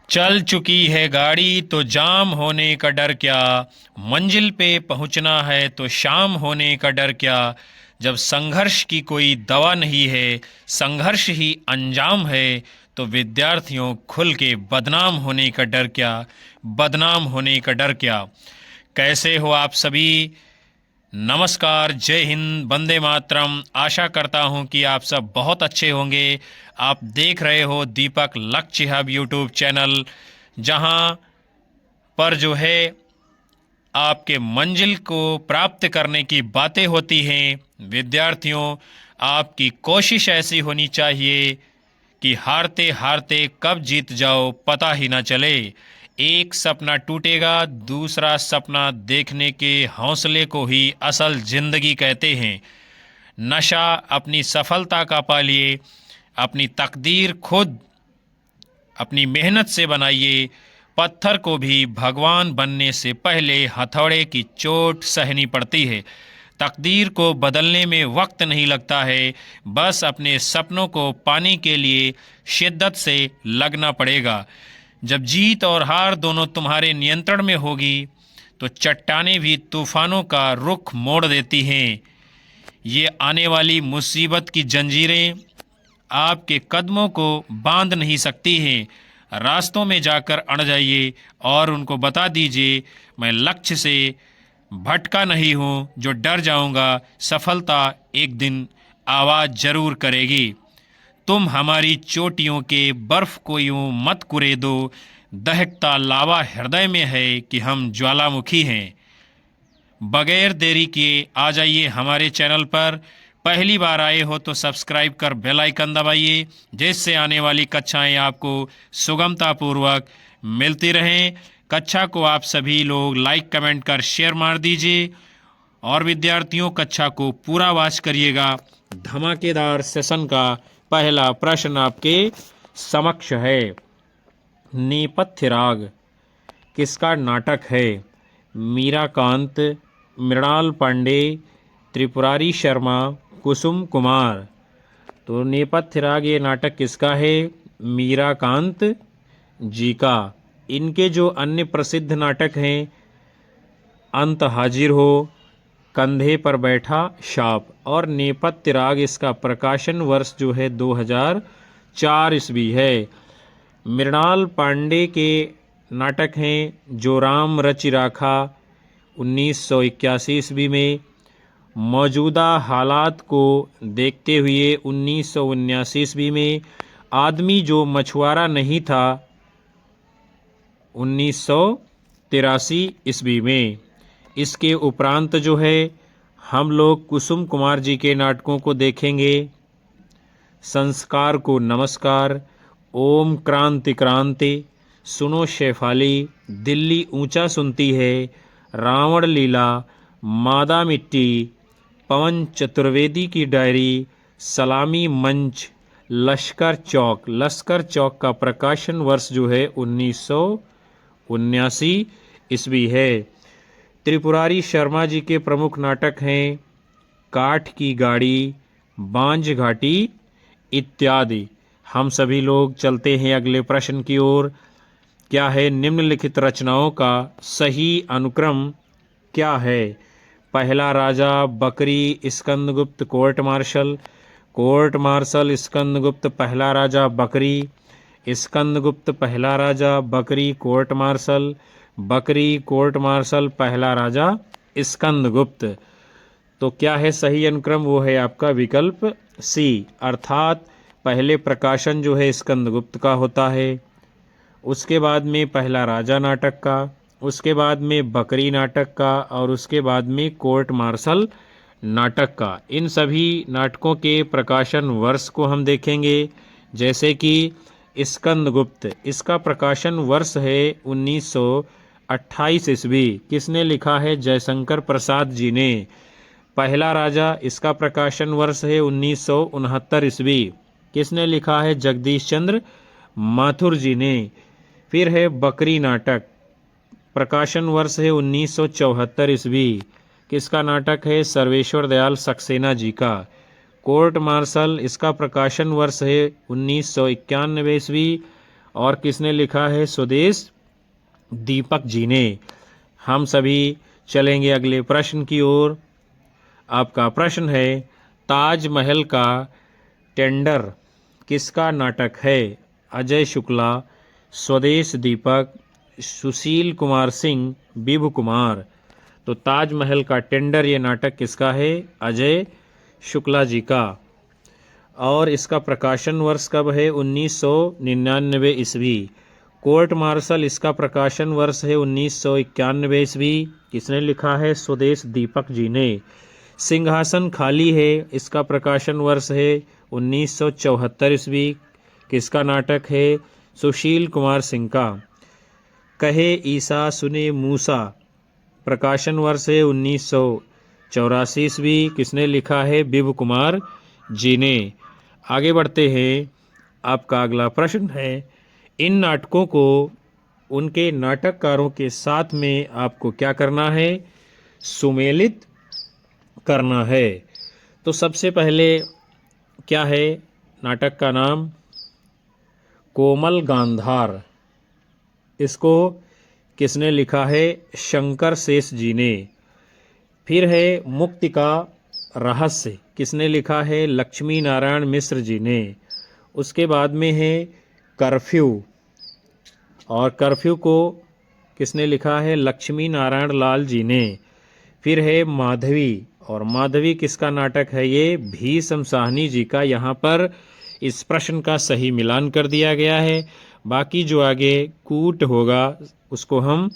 चल चुकी है गाड़ी तो जाम होने का डर क्या। मंजिल पे पहुंचना है तो शाम होने का डर क्या। जब संघर्ष की कोई दवा नहीं है, संघर्ष ही अंजाम है, तो विद्यार्थियों खुल के बदनाम होने का डर क्या। बदनाम होने का डर क्या। कैसे हो आप सभी। नमस्कार, जय हिंद, वंदे मातरम। आशा करता हूं कि आप सब बहुत अच्छे होंगे। आप देख रहे हो दीपक लक्ष्य हब यूट्यूब चैनल, जहां पर जो है आपके मंजिल को प्राप्त करने की बातें होती हैं। विद्यार्थियों, आपकी कोशिश ऐसी होनी चाहिए कि हारते हारते कब जीत जाओ पता ही ना चले। एक सपना टूटेगा, दूसरा सपना देखने के हौसले को ही असल जिंदगी कहते हैं। नशा अपनी सफलता का पालिए, अपनी तकदीर खुद अपनी मेहनत से बनाइए। पत्थर को भी भगवान बनने से पहले हथौड़े की चोट सहनी पड़ती है। तकदीर को बदलने में वक्त नहीं लगता है, बस अपने सपनों को पाने के लिए शिद्दत से लगना पड़ेगा। जब जीत और हार दोनों तुम्हारे नियंत्रण में होगी, तो चट्टानें भी तूफानों का रुख मोड़ देती हैं। ये आने वाली मुसीबत की जंजीरें आपके कदमों को बांध नहीं सकती हैं। रास्तों में जाकर अड़ जाइए और उनको बता दीजिए, मैं लक्ष्य से भटका नहीं हूँ जो डर जाऊँगा। सफलता एक दिन आवाज़ जरूर करेगी। तुम हमारी चोटियों के बर्फ को यूं मत कुरेदो, दहकता लावा हृदय में है कि हम ज्वालामुखी हैं। बगैर देरी किए आ जाइए हमारे चैनल पर। पहली बार आए हो तो सब्सक्राइब कर बेल आइकन दबाइए, जिससे आने वाली कक्षाएं आपको सुगमतापूर्वक मिलती रहें। कक्षा को आप सभी लोग लाइक कमेंट कर शेयर मार दीजिए और विद्यार्थियों कक्षा को पूरा वॉच करिएगा। धमाकेदार सेशन का पहला प्रश्न आपके समक्ष है। नेपथ्य राग किसका नाटक है। मीराकांत, मृणाल पांडे, त्रिपुरारी शर्मा, कुसुम कुमार। तो नेपथ्य राग ये नाटक किसका है। मीराकांत जी का। इनके जो अन्य प्रसिद्ध नाटक हैं, अंत हाजिर हो, कंधे पर बैठा शाप और नेपथ्य राग, इसका प्रकाशन वर्ष जो है 2004 ईस्वी है। मृणाल पांडे के नाटक हैं जो राम रचि राखा 1981 ईस्वी में। मौजूदा हालात को देखते हुए 1979 ईस्वी में। आदमी जो मछुआरा नहीं था 1983 ईस्वी में। इसके उपरांत जो है हम लोग कुसुम कुमार जी के नाटकों को देखेंगे। संस्कार को नमस्कार, ओम क्रांति क्रांति, सुनो शेफाली, दिल्ली ऊंचा सुनती है, रावण लीला, मादा मिट्टी, पवन चतुर्वेदी की डायरी, सलामी मंच, लश्कर चौक का प्रकाशन वर्ष जो है 1979 ईस्वी है। त्रिपुरारी शर्मा जी के प्रमुख नाटक हैं काठ की गाड़ी, बांझ घाटी इत्यादि। हम सभी लोग चलते हैं अगले प्रश्न की ओर। क्या है निम्नलिखित रचनाओं का सही अनुक्रम क्या है। पहला राजा बकरी स्कंदगुप्त कोर्ट मार्शल स्कंदगुप्त पहला राजा बकरी, स्कंदगुप्त पहला राजा बकरी कोर्ट मार्शल, बकरी कोर्ट मार्शल पहला राजा स्कंदगुप्त। तो क्या है सही अनुक्रम, वो है आपका विकल्प सी, अर्थात पहले प्रकाशन जो है स्कंदगुप्त का होता है, उसके बाद में पहला राजा नाटक का, उसके बाद में बकरी नाटक का और उसके बाद में कोर्ट मार्शल नाटक का। इन सभी नाटकों के प्रकाशन वर्ष को हम देखेंगे। जैसे कि स्कंदगुप्त, इसका प्रकाशन वर्ष है 1928 ईस्वी। किसने लिखा है, जयशंकर प्रसाद जी ने। पहला राजा, इसका प्रकाशन वर्ष है 1969 ईस्वी। किसने लिखा है, जगदीश चंद्र माथुर जी ने। फिर है बकरी नाटक, प्रकाशन वर्ष है 1974 ईस्वी। किसका नाटक है, सर्वेश्वर दयाल सक्सेना जी का। कोर्ट मार्शल, इसका प्रकाशन वर्ष है 1991 ईस्वी और किसने लिखा है? स्वदेश दीपक जी ने। हम सभी चलेंगे अगले प्रश्न की ओर। आपका प्रश्न है, ताजमहल का टेंडर किसका नाटक है? अजय शुक्ला, स्वदेश दीपक, सुशील कुमार सिंह, विभु कुमार। तो ताजमहल का टेंडर ये नाटक किसका है? अजय शुक्ला जी का। और इसका प्रकाशन वर्ष कब है? 1999 ईस्वी। कोर्ट मार्शल इसका प्रकाशन वर्ष है 1991 ईस्वी। किसने लिखा है? स्वदेश दीपक जी ने। सिंहासन खाली है इसका प्रकाशन वर्ष है 1974 ईस्वी। किसका नाटक है? सुशील कुमार सिंह का। कहे ईसा सुने मूसा प्रकाशन वर्ष है 1984 ईस्वी। किसने लिखा है? विभु कुमार जी ने। आगे बढ़ते हैं। आपका अगला प्रश्न है, इन नाटकों को उनके नाटककारों के साथ में आपको क्या करना है? सुमेलित करना है। तो सबसे पहले क्या है नाटक का नाम? कोमल गांधार। इसको किसने लिखा है? शंकर शेष जी ने। फिर है मुक्ति का रहस्य। किसने लिखा है? लक्ष्मी नारायण मिश्र जी ने। उसके बाद में है कर्फ्यू, और कर्फ्यू को किसने लिखा है? लक्ष्मी नारायण लाल जी ने। फिर है माधवी, और माधवी किसका नाटक है? ये भीष्म साहनी जी का। यहाँ पर इस प्रश्न का सही मिलान कर दिया गया है। बाकी जो आगे कूट होगा उसको हम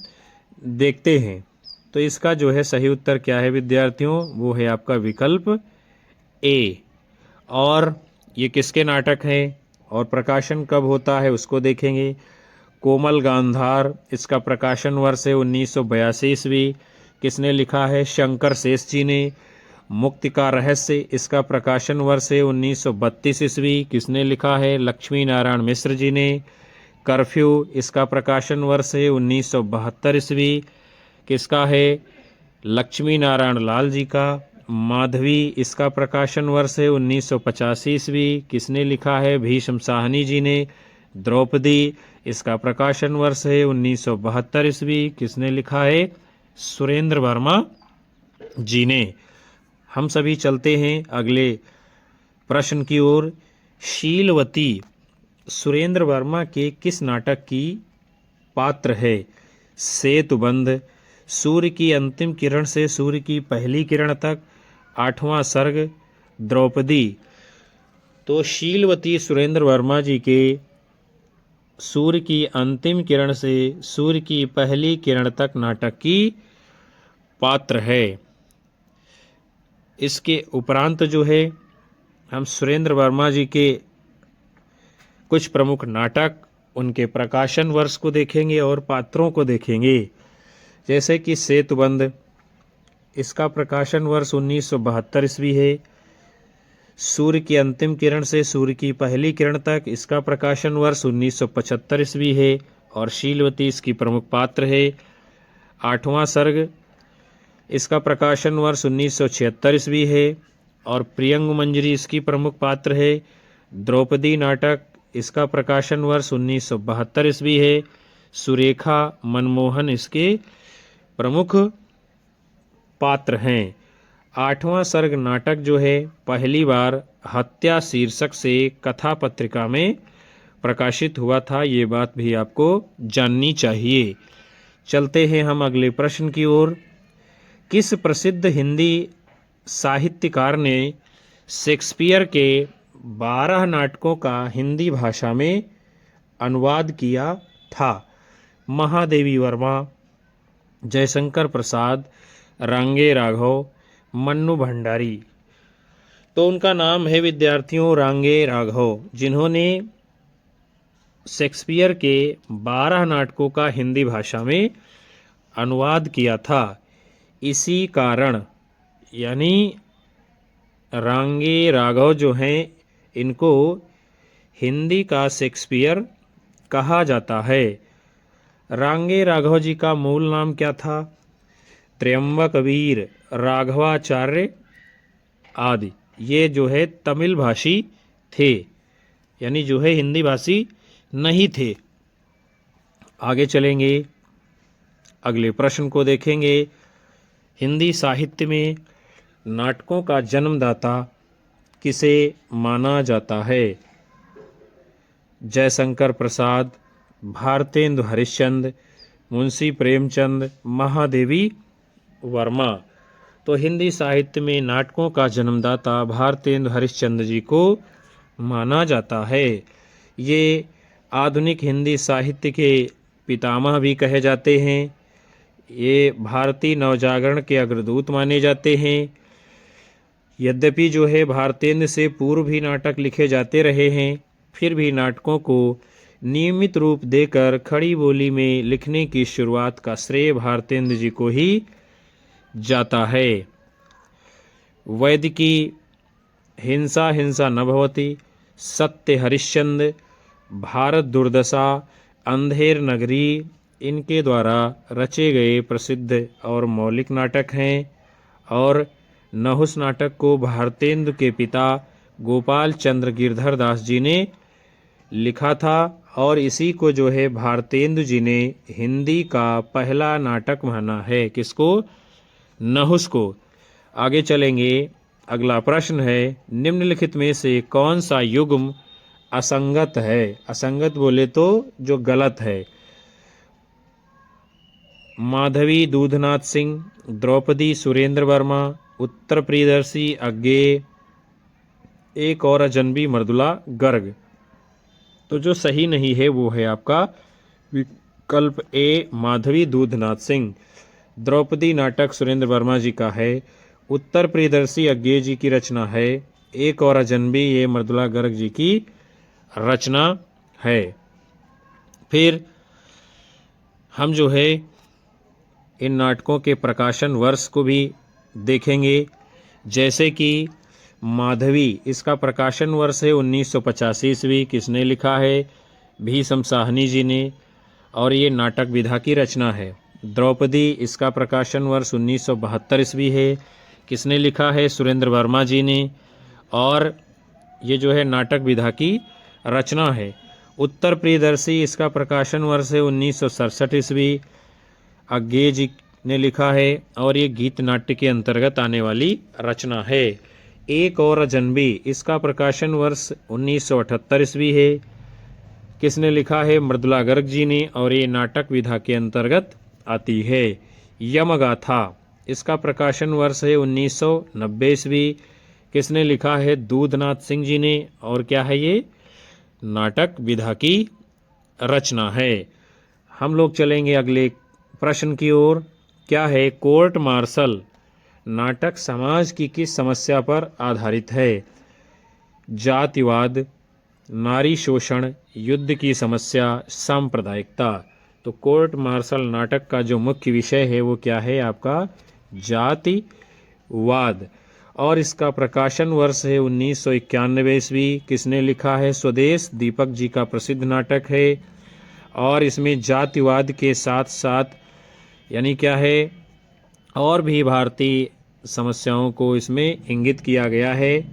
देखते हैं। तो इसका जो है सही उत्तर क्या है विद्यार्थियों? वो है आपका विकल्प ए। और ये किसके नाटक हैं और प्रकाशन कब होता है उसको देखेंगे। कोमल गांधार इसका प्रकाशन वर्ष है 1982 ईस्वी। किसने लिखा है? शंकर शेष जी ने। मुक्ति का रहस्य इसका प्रकाशन वर्ष है 1932 ईस्वी। किसने लिखा है? लक्ष्मी नारायण मिश्र जी ने। कर्फ्यू इसका प्रकाशन वर्ष है 1972 ईस्वी। किसका है? लक्ष्मी नारायण लाल जी का। माधवी इसका प्रकाशन वर्ष है 1985 ईस्वी। किसने लिखा है? भीष्म साहनी जी ने। द्रौपदी इसका प्रकाशन वर्ष है 1972 ईस्वी। किसने लिखा है? सुरेंद्र वर्मा जी ने। हम सभी चलते हैं अगले प्रश्न की ओर। शीलवती सुरेंद्र वर्मा के किस नाटक की पात्र है? सेतुबंध, सूर्य की अंतिम किरण से सूर्य की पहली किरण तक, आठवां सर्ग, द्रौपदी। तो शीलवती सुरेंद्र वर्मा जी के सूर्य की अंतिम किरण से सूर्य की पहली किरण तक नाटक की पात्र है। इसके उपरांत जो है हम सुरेंद्र वर्मा जी के कुछ प्रमुख नाटक, उनके प्रकाशन वर्ष को देखेंगे और पात्रों को देखेंगे। जैसे कि सेतुबंध, इसका प्रकाशन वर्ष 1972 ईस्वी है। सूर्य की अंतिम किरण से सूर्य की पहली किरण तक, इसका प्रकाशन वर्ष 1975 ईस्वी है और शीलवती इसकी प्रमुख पात्र है। आठवां सर्ग, इसका प्रकाशन वर्ष 1976 ईस्वी है और प्रियंग मंजरी इसकी प्रमुख पात्र है। द्रौपदी नाटक, इसका प्रकाशन वर्ष 1972 ईस्वी है। सुरेखा मनमोहन इसके प्रमुख पात्र हैं। आठवां सर्ग नाटक जो है पहली बार हत्या शीर्षक से कथा पत्रिका में प्रकाशित हुआ था। ये बात भी आपको जाननी चाहिए। चलते हैं हम अगले प्रश्न की ओर। किस प्रसिद्ध हिंदी साहित्यकार ने शेक्सपियर के 12 नाटकों का हिंदी भाषा में अनुवाद किया था? महादेवी वर्मा, जयशंकर प्रसाद, रांगे राघव, मन्नू भंडारी। तो उनका नाम है विद्यार्थियों रांगे राघव, जिन्होंने शेक्सपियर के 12 नाटकों का हिंदी भाषा में अनुवाद किया था। इसी कारण यानी रांगे राघव जो हैं इनको हिंदी का शेक्सपियर कहा जाता है। रांगे राघव जी का मूल नाम क्या था? त्र्यंबकवीर, राघवाचार्य आदि। ये जो है तमिल भाषी थे, यानी जो है हिंदी भाषी नहीं थे। आगे चलेंगे, अगले प्रश्न को देखेंगे। हिंदी साहित्य में नाटकों का जन्मदाता किसे माना जाता है? जयशंकर प्रसाद, भारतेंदु हरिश्चंद्र, मुंशी प्रेमचंद, महादेवी वर्मा। तो हिंदी साहित्य में नाटकों का जन्मदाता भारतेंदु हरिश्चंद्र जी को माना जाता है। ये आधुनिक हिंदी साहित्य के पितामह भी कहे जाते हैं। ये भारतीय नवजागरण के अग्रदूत माने जाते हैं। यद्यपि जो है भारतेंद्र से पूर्व भी नाटक लिखे जाते रहे हैं, फिर भी नाटकों को नियमित रूप देकर खड़ी बोली में लिखने की शुरुआत का श्रेय भारतेंद्र जी को ही जाता है। वैदिकी, हिंसा हिंसा न भवति, सत्य हरिश्चंद्र, भारत दुर्दशा, अंधेर नगरी इनके द्वारा रचे गए प्रसिद्ध और मौलिक नाटक हैं। और नहुस नाटक को भारतेंदु के पिता गोपाल चंद्र गिरधर दास जी ने लिखा था और इसी को जो है भारतेंदु जी ने हिंदी का पहला नाटक माना है। किसको? नहुस को। आगे चलेंगे, अगला प्रश्न है, निम्नलिखित में से कौन सा युग्म असंगत है? असंगत बोले तो जो गलत है। माधवी दूधनाथ सिंह, द्रौपदी सुरेंद्र वर्मा, उत्तर प्रियदर्शी अज्ञेय, एक और अजनबी मृदुला गर्ग। तो जो सही नहीं है वो है आपका विकल्प ए, माधवी दूधनाथ सिंह। द्रौपदी नाटक सुरेंद्र वर्मा जी का है, उत्तर प्रियदर्शी अज्ञेय जी की रचना है, एक और अजनबी ये मृदुला गर्ग जी की रचना है। फिर हम जो है इन नाटकों के प्रकाशन वर्ष को भी देखेंगे। जैसे कि माधवी, इसका प्रकाशन वर्ष है 1985 ईस्वी। किसने लिखा है? भीष्म साहनी जी ने, और ये नाटक विधा की रचना है। द्रौपदी, इसका प्रकाशन वर्ष 1972 ईस्वी है। किसने लिखा है? सुरेंद्र वर्मा जी ने, और ये जो है नाटक विधा की रचना है। उत्तर प्रियदर्शी, इसका प्रकाशन वर्ष है 1967 ईस्वी। अज्ञेय जी ने लिखा है और ये गीत नाट्य के अंतर्गत आने वाली रचना है। एक और अजनबी, इसका प्रकाशन वर्ष 1978 ईस्वी है। किसने लिखा है? मृदुला गर्ग जी ने, और ये नाटक विधा के अंतर्गत आती है। यमगाथा, इसका प्रकाशन वर्ष है 1990 ईस्वी। किसने लिखा है? दूधनाथ सिंह जी ने, और क्या है ये? नाटक विधा की रचना है। हम लोग चलेंगे अगले प्रश्न की ओर। क्या है? कोर्ट मार्शल नाटक समाज की किस समस्या पर आधारित है? जातिवाद, नारी शोषण, युद्ध की समस्या, सांप्रदायिकता। तो कोर्ट मार्शल नाटक का जो मुख्य विषय है वो क्या है आपका? जातिवाद। और इसका प्रकाशन वर्ष है 1991 ईस्वी। किसने लिखा है? स्वदेश दीपक जी का प्रसिद्ध नाटक है। और इसमें जातिवाद के साथ साथ यानी क्या है, और भी भारतीय समस्याओं को इसमें इंगित किया गया है।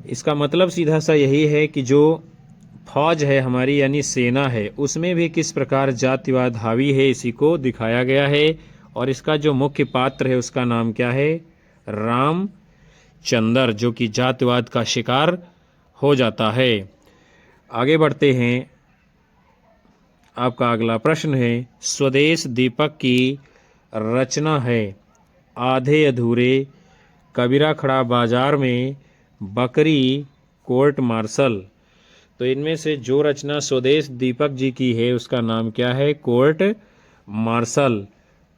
इसका मतलब सीधा सा यही है कि जो फौज है हमारी यानी सेना है, उसमें भी किस प्रकार जातिवाद हावी है इसी को दिखाया गया है। और इसका जो मुख्य पात्र है उसका नाम क्या है? रामचंद्र, जो कि जातिवाद का शिकार हो जाता है। आगे बढ़ते हैं, आपका अगला प्रश्न है, स्वदेश दीपक की रचना है आधे अधूरे, कबीरा खड़ा बाजार में, बकरी, कोर्ट मार्शल। तो इनमें से जो रचना स्वदेश दीपक जी की है उसका नाम क्या है? Court martial.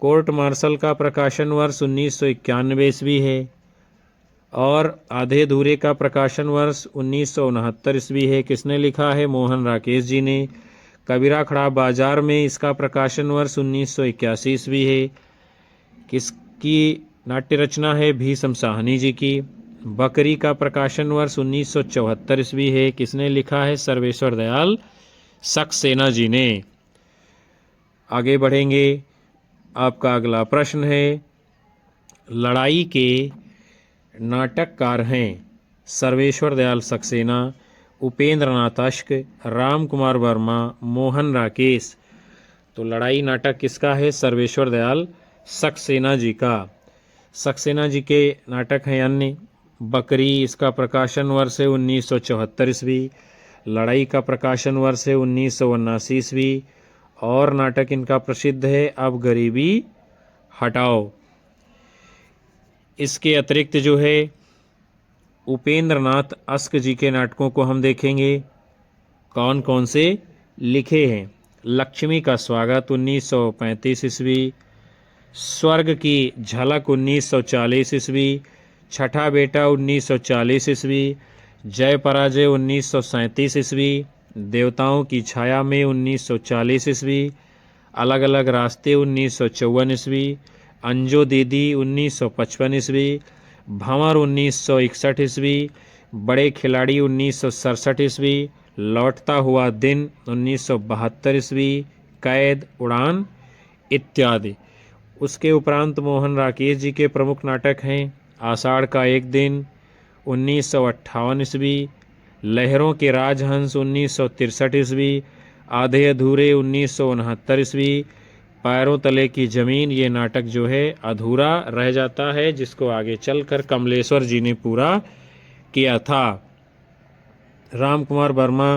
कोर्ट मार्शल का प्रकाशन वर्ष 1991 ईस्वी है। और आधे अधूरे का प्रकाशन वर्ष 1969 ईस्वी है। किसने लिखा है? मोहन राकेश जी ने। कबीरा खड़ा बाजार में, इसका प्रकाशन वर्ष 1981 ईस्वी है। किसकी नाट्य रचना है? भीष्म साहनी जी की। बकरी का प्रकाशन वर्ष 1974 ईस्वी है। किसने लिखा है? सर्वेश्वर दयाल सक्सेना जी ने। आगे बढ़ेंगे, आपका अगला प्रश्न है, लड़ाई के नाटककार हैं सर्वेश्वर दयाल सक्सेना, उपेंद्र नाथ अश्क, राम कुमार वर्मा, मोहन राकेश। तो लड़ाई नाटक किसका है? सर्वेश्वर दयाल सक्सेना जी का। सक्सेना जी के नाटक हैं अन्य। बकरी, इसका प्रकाशन वर्ष है 1974 ईस्वी। लड़ाई का प्रकाशन वर्ष है 1979 ईस्वी। और नाटक इनका प्रसिद्ध है अब गरीबी हटाओ। इसके अतिरिक्त जो है उपेंद्र नाथ अस्क जी के नाटकों को हम देखेंगे कौन कौन से लिखे हैं। लक्ष्मी का स्वागत 1935 ईस्वी। स्वर्ग की झलक 1940 ईस्वी। छठा बेटा 1940 ईस्वी। जय पराजय 1937 ईस्वी। देवताओं की छाया में 1940 ईस्वी। अलग अलग रास्ते 1954 ईस्वी। अंजो दीदी 1955 ईस्वी। भंवर 1961 ईस्वी। बड़े खिलाड़ी 1967 ईस्वी। लौटता हुआ दिन 1972 ईस्वी। कैद, उड़ान इत्यादि। उसके उपरांत मोहन राकेश जी के प्रमुख नाटक हैं आषाढ़ का एक दिन 1958 ईस्वी। लहरों के राजहंस 1963 ईस्वी। आधे अधूरे 1969 ईस्वी। पैरों तले की जमीन, ये नाटक जो है अधूरा रह जाता है, जिसको आगे चलकर कमलेश्वर जी ने पूरा किया था। राम कुमार वर्मा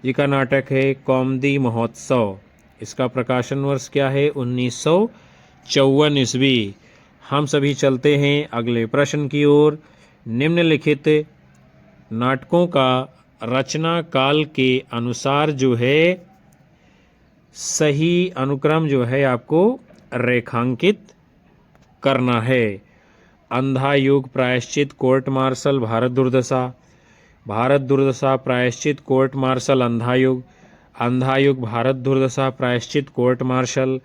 जी का नाटक है कौमुदी महोत्सव। इसका प्रकाशन वर्ष क्या है? 1954 ईस्वी। हम सभी चलते हैं अगले प्रश्न की ओर। निम्नलिखित नाटकों का रचना काल के अनुसार जो है सही अनुक्रम जो है आपको रेखांकित करना है। अंधा युग, प्रायश्चित, कोर्ट मार्शल, भारत दुर्दशा। भारत दुर्दशा, प्रायश्चित, कोर्ट मार्शल, अंधा युग। अंधा युग, भारत दुर्दशा, प्रायश्चित, कोर्ट मार्शल।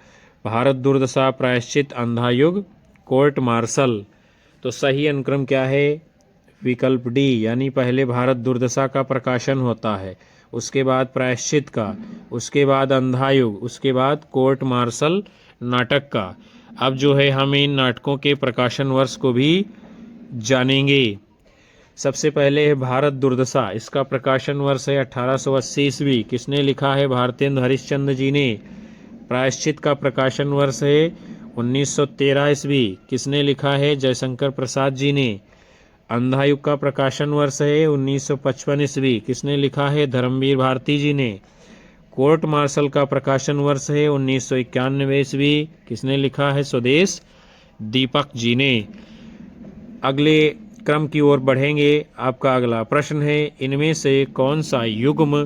भारत दुर्दशा, प्रायश्चित, अंधा युग, कोर्ट मार्शल। तो सही अनुक्रम क्या है? विकल्प डी, यानी पहले भारत दुर्दशा का प्रकाशन होता है, उसके बाद प्रायश्चित का, उसके बाद अंधा युग, उसके बाद कोर्ट मार्शल नाटक का। अब जो है हम इन नाटकों के प्रकाशन वर्ष को भी जानेंगे। सबसे पहले है भारत दुर्दशा। इसका प्रकाशन वर्ष है 1880 ईस्वी। किसने लिखा है? भारतेंदु हरिश्चंद्र जी ने। प्रायश्चित का प्रकाशन वर्ष है 1913 ईस्वी। किसने लिखा है? जयशंकर प्रसाद जी ने। अंधा युग का प्रकाशन वर्ष है 1955 ईस्वी। किसने लिखा है? धर्मवीर भारती जी ने। कोर्ट मार्शल का प्रकाशन वर्ष है 1991 ईस्वी। किसने लिखा है? स्वदेश दीपक जी ने। अगले क्रम की ओर बढ़ेंगे। आपका अगला प्रश्न है इनमें से कौन सा युग्म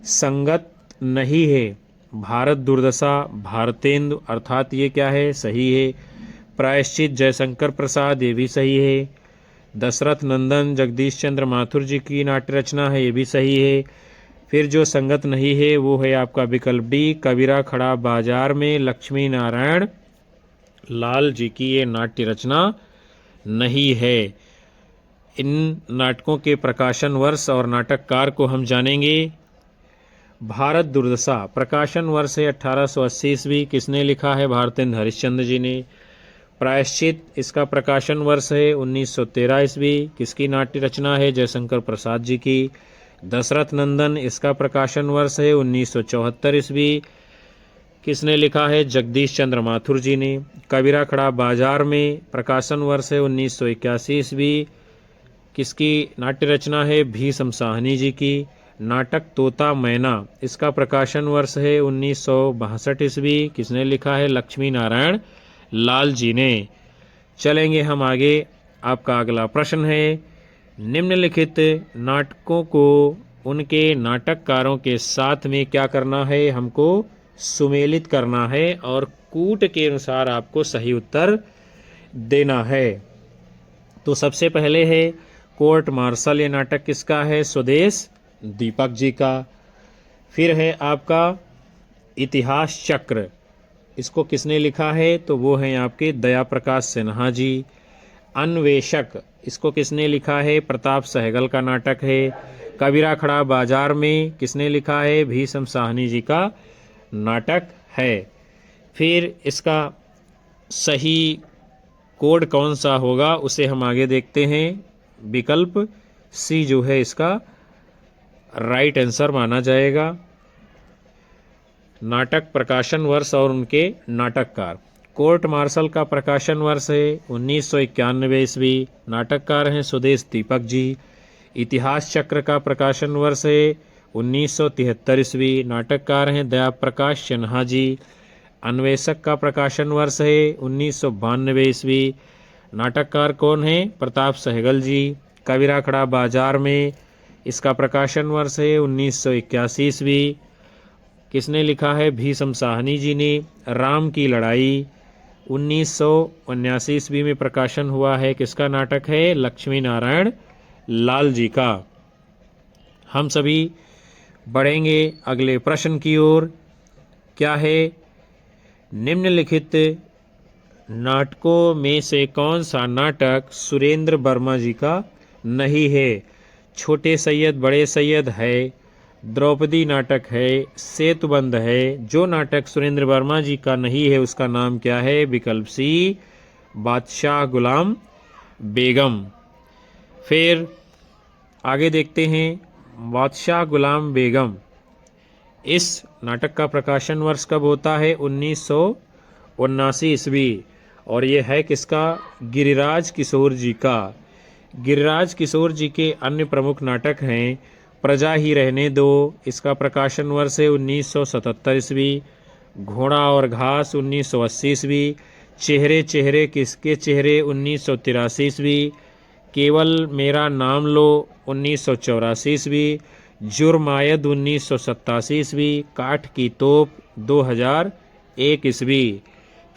संगत नहीं है? भारत दुर्दशा, भारतेंदु, अर्थात ये क्या है? सही है। प्रायश्चित, जयशंकर प्रसाद, ये भी सही है। दशरथ नंदन, जगदीश चंद्र माथुर जी की नाट्य रचना है, ये भी सही है। फिर जो संगत नहीं है वो है आपका विकल्प डी, कबीरा खड़ा बाजार में, लक्ष्मी नारायण लाल जी की ये नाट्य रचना नहीं है। इन नाटकों के प्रकाशन वर्ष और नाटककार को हम जानेंगे। भारत दुर्दशा, प्रकाशन वर्ष है 1880 ईस्वी। किसने लिखा है? भारतेंदु हरिश्चंद्र जी ने। प्रायश्चित, इसका प्रकाशन वर्ष है 1913 ईस्वी। किसकी नाट्य रचना है? जयशंकर प्रसाद जी की। दशरथ नंदन, इसका प्रकाशन वर्ष है 1974 ईस्वी। किसने लिखा है? जगदीश चंद्र माथुर जी ने। कबीरा खड़ा बाजार में, प्रकाशन वर्ष है 1981 ईस्वी। किसकी नाट्य रचना है? भीष्म साहनी जी की। नाटक तोता मैना, इसका प्रकाशन वर्ष है 1962 ईस्वी। किसने लिखा है? लक्ष्मी नारायण लाल जी ने। चलेंगे हम आगे। आपका अगला प्रश्न है निम्नलिखित नाटकों को उनके नाटककारों के साथ में क्या करना है? हमको सुमेलित करना है और कूट के अनुसार आपको सही उत्तर देना है। तो सबसे पहले है कोर्ट मार्शल। ये नाटक किसका है? स्वदेश दीपक जी का। फिर है आपका इतिहास चक्र, इसको किसने लिखा है? तो वो हैं आपके दया प्रकाश सिन्हा जी। अन्वेषक, इसको किसने लिखा है? प्रताप सहगल का नाटक है। कबीरा खड़ा बाजार में, किसने लिखा है? भीष्म साहनी जी का नाटक है। फिर इसका सही कोड कौन सा होगा उसे हम आगे देखते हैं। विकल्प सी जो है इसका राइट आंसर माना जाएगा। नाटक प्रकाशन वर्ष और उनके नाटककार। कोर्ट मार्शल का प्रकाशन वर्ष है 1991 ईस्वी, नाटककार हैं सुदेश दीपक जी। इतिहास चक्र का प्रकाशन वर्ष है 1973 ईस्वी, नाटककार हैं दया प्रकाश सिन्हा जी। अन्वेषक का प्रकाशन वर्ष है 1992 ईस्वी, नाटककार कौन है? प्रताप सहगल जी। कबीरा खड़ा बाजार में, इसका प्रकाशन वर्ष है 1981 ईस्वी, किसने लिखा है? भीष्म साहनी जी ने। राम की लड़ाई 1979 ईस्वी में प्रकाशन हुआ है, किसका नाटक है? लक्ष्मी नारायण लाल जी का। हम सभी बढ़ेंगे अगले प्रश्न की ओर। क्या है? निम्नलिखित नाटकों में से कौन सा नाटक सुरेंद्र वर्मा जी का नहीं है? छोटे सैयद बड़े सैयद है, द्रौपदी नाटक है, सेतुबंद है। जो नाटक सुरेंद्र वर्मा जी का नहीं है उसका नाम क्या है? विकल्प सी, बादशाह गुलाम बेगम। फिर आगे देखते हैं, बादशाह गुलाम बेगम, इस नाटक का प्रकाशन वर्ष कब होता है? 1979 ईस्वी, और ये है किसका? गिरिराज किशोर जी का। गिरिराज किशोर जी के अन्य प्रमुख नाटक हैं प्रजा ही रहने दो, इसका प्रकाशन वर्ष है 1977 ईस्वी। घोड़ा और घास 1980 ईस्वी। चेहरे चेहरे किसके चेहरे 1983 ईस्वी। केवल मेरा नाम लो 1984 ईस्वी। जुर्मायद 1987 ईस्वी। काठ की तोप 2001 ईस्वी।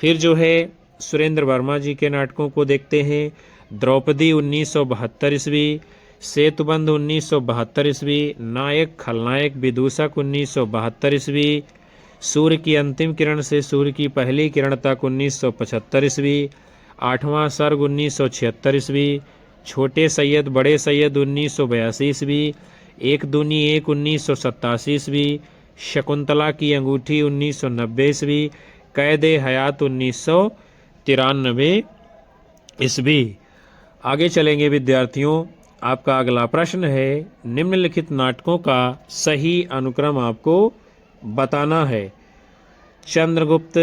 फिर जो है सुरेंद्र वर्मा जी के नाटकों को देखते हैं। द्रौपदी 1972 ईस्वी, सेतुबंद 1972 ईस्वी, नायक खलनायक विदूषक 1972 ईस्वी, सूर्य की अंतिम किरण से सूर्य की पहली किरण तक 1975 ईस्वी, आठवां सर्ग 1976 ईस्वी, छोटे सैयद बड़े सैयद 1982 ईस्वी, एक दूनी एक 1987 ईस्वी, शकुंतला की अंगूठी 1990 ईस्वी, कैद हयात 1993 ईस्वी। आगे चलेंगे विद्यार्थियों, आपका अगला प्रश्न है, निम्नलिखित नाटकों का सही अनुक्रम आपको बताना है। चंद्रगुप्त,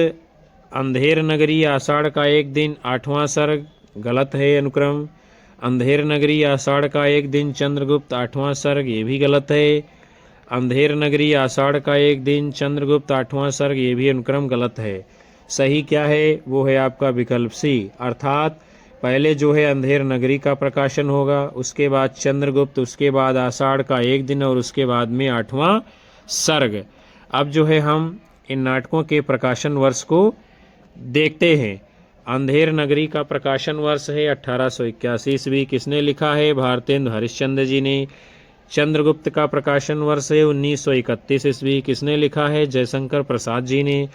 अंधेर नगरी, आषाढ़ का एक दिन, आठवां सर्ग, गलत है अनुक्रम। अंधेर नगरी, आषाढ़ का एक दिन, चंद्रगुप्त, आठवां सर्ग, ये भी गलत है। अंधेर नगरी, आषाढ़ का एक दिन, चंद्रगुप्त, आठवां सर्ग, ये भी अनुक्रम गलत है। सही क्या है? वो है आपका विकल्प सी, अर्थात पहले जो है अंधेर नगरी का प्रकाशन होगा, उसके बाद चंद्रगुप्त, उसके बाद आषाढ़ का एक दिन और उसके बाद में आठवां सर्ग। अब जो है हम इन नाटकों के प्रकाशन वर्ष को देखते हैं। अंधेर नगरी का प्रकाशन वर्ष है 1881 ईस्वी, किसने लिखा है? भारतेंदु हरिश्चंद्र जी ने। चंद्रगुप्त का प्रकाशन वर्ष है 1931 ईस्वी, किसने लिखा है? जयशंकर प्रसाद जी ने।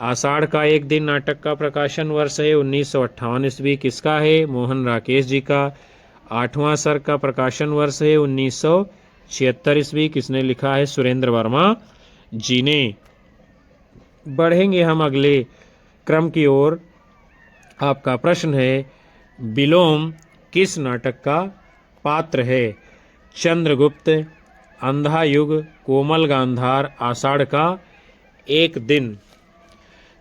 आषाढ़ का एक दिन नाटक का प्रकाशन वर्ष है 1958 ईस्वी, किसका है? मोहन राकेश जी का। आठवां सर्ग का प्रकाशन वर्ष है 1976 ईस्वी, किसने लिखा है? सुरेंद्र वर्मा जी ने। बढ़ेंगे हम अगले क्रम की ओर। आपका प्रश्न है, विलोम किस नाटक का पात्र है? चंद्रगुप्त, अंधा युग, कोमल गांधार, आषाढ़ का एक दिन।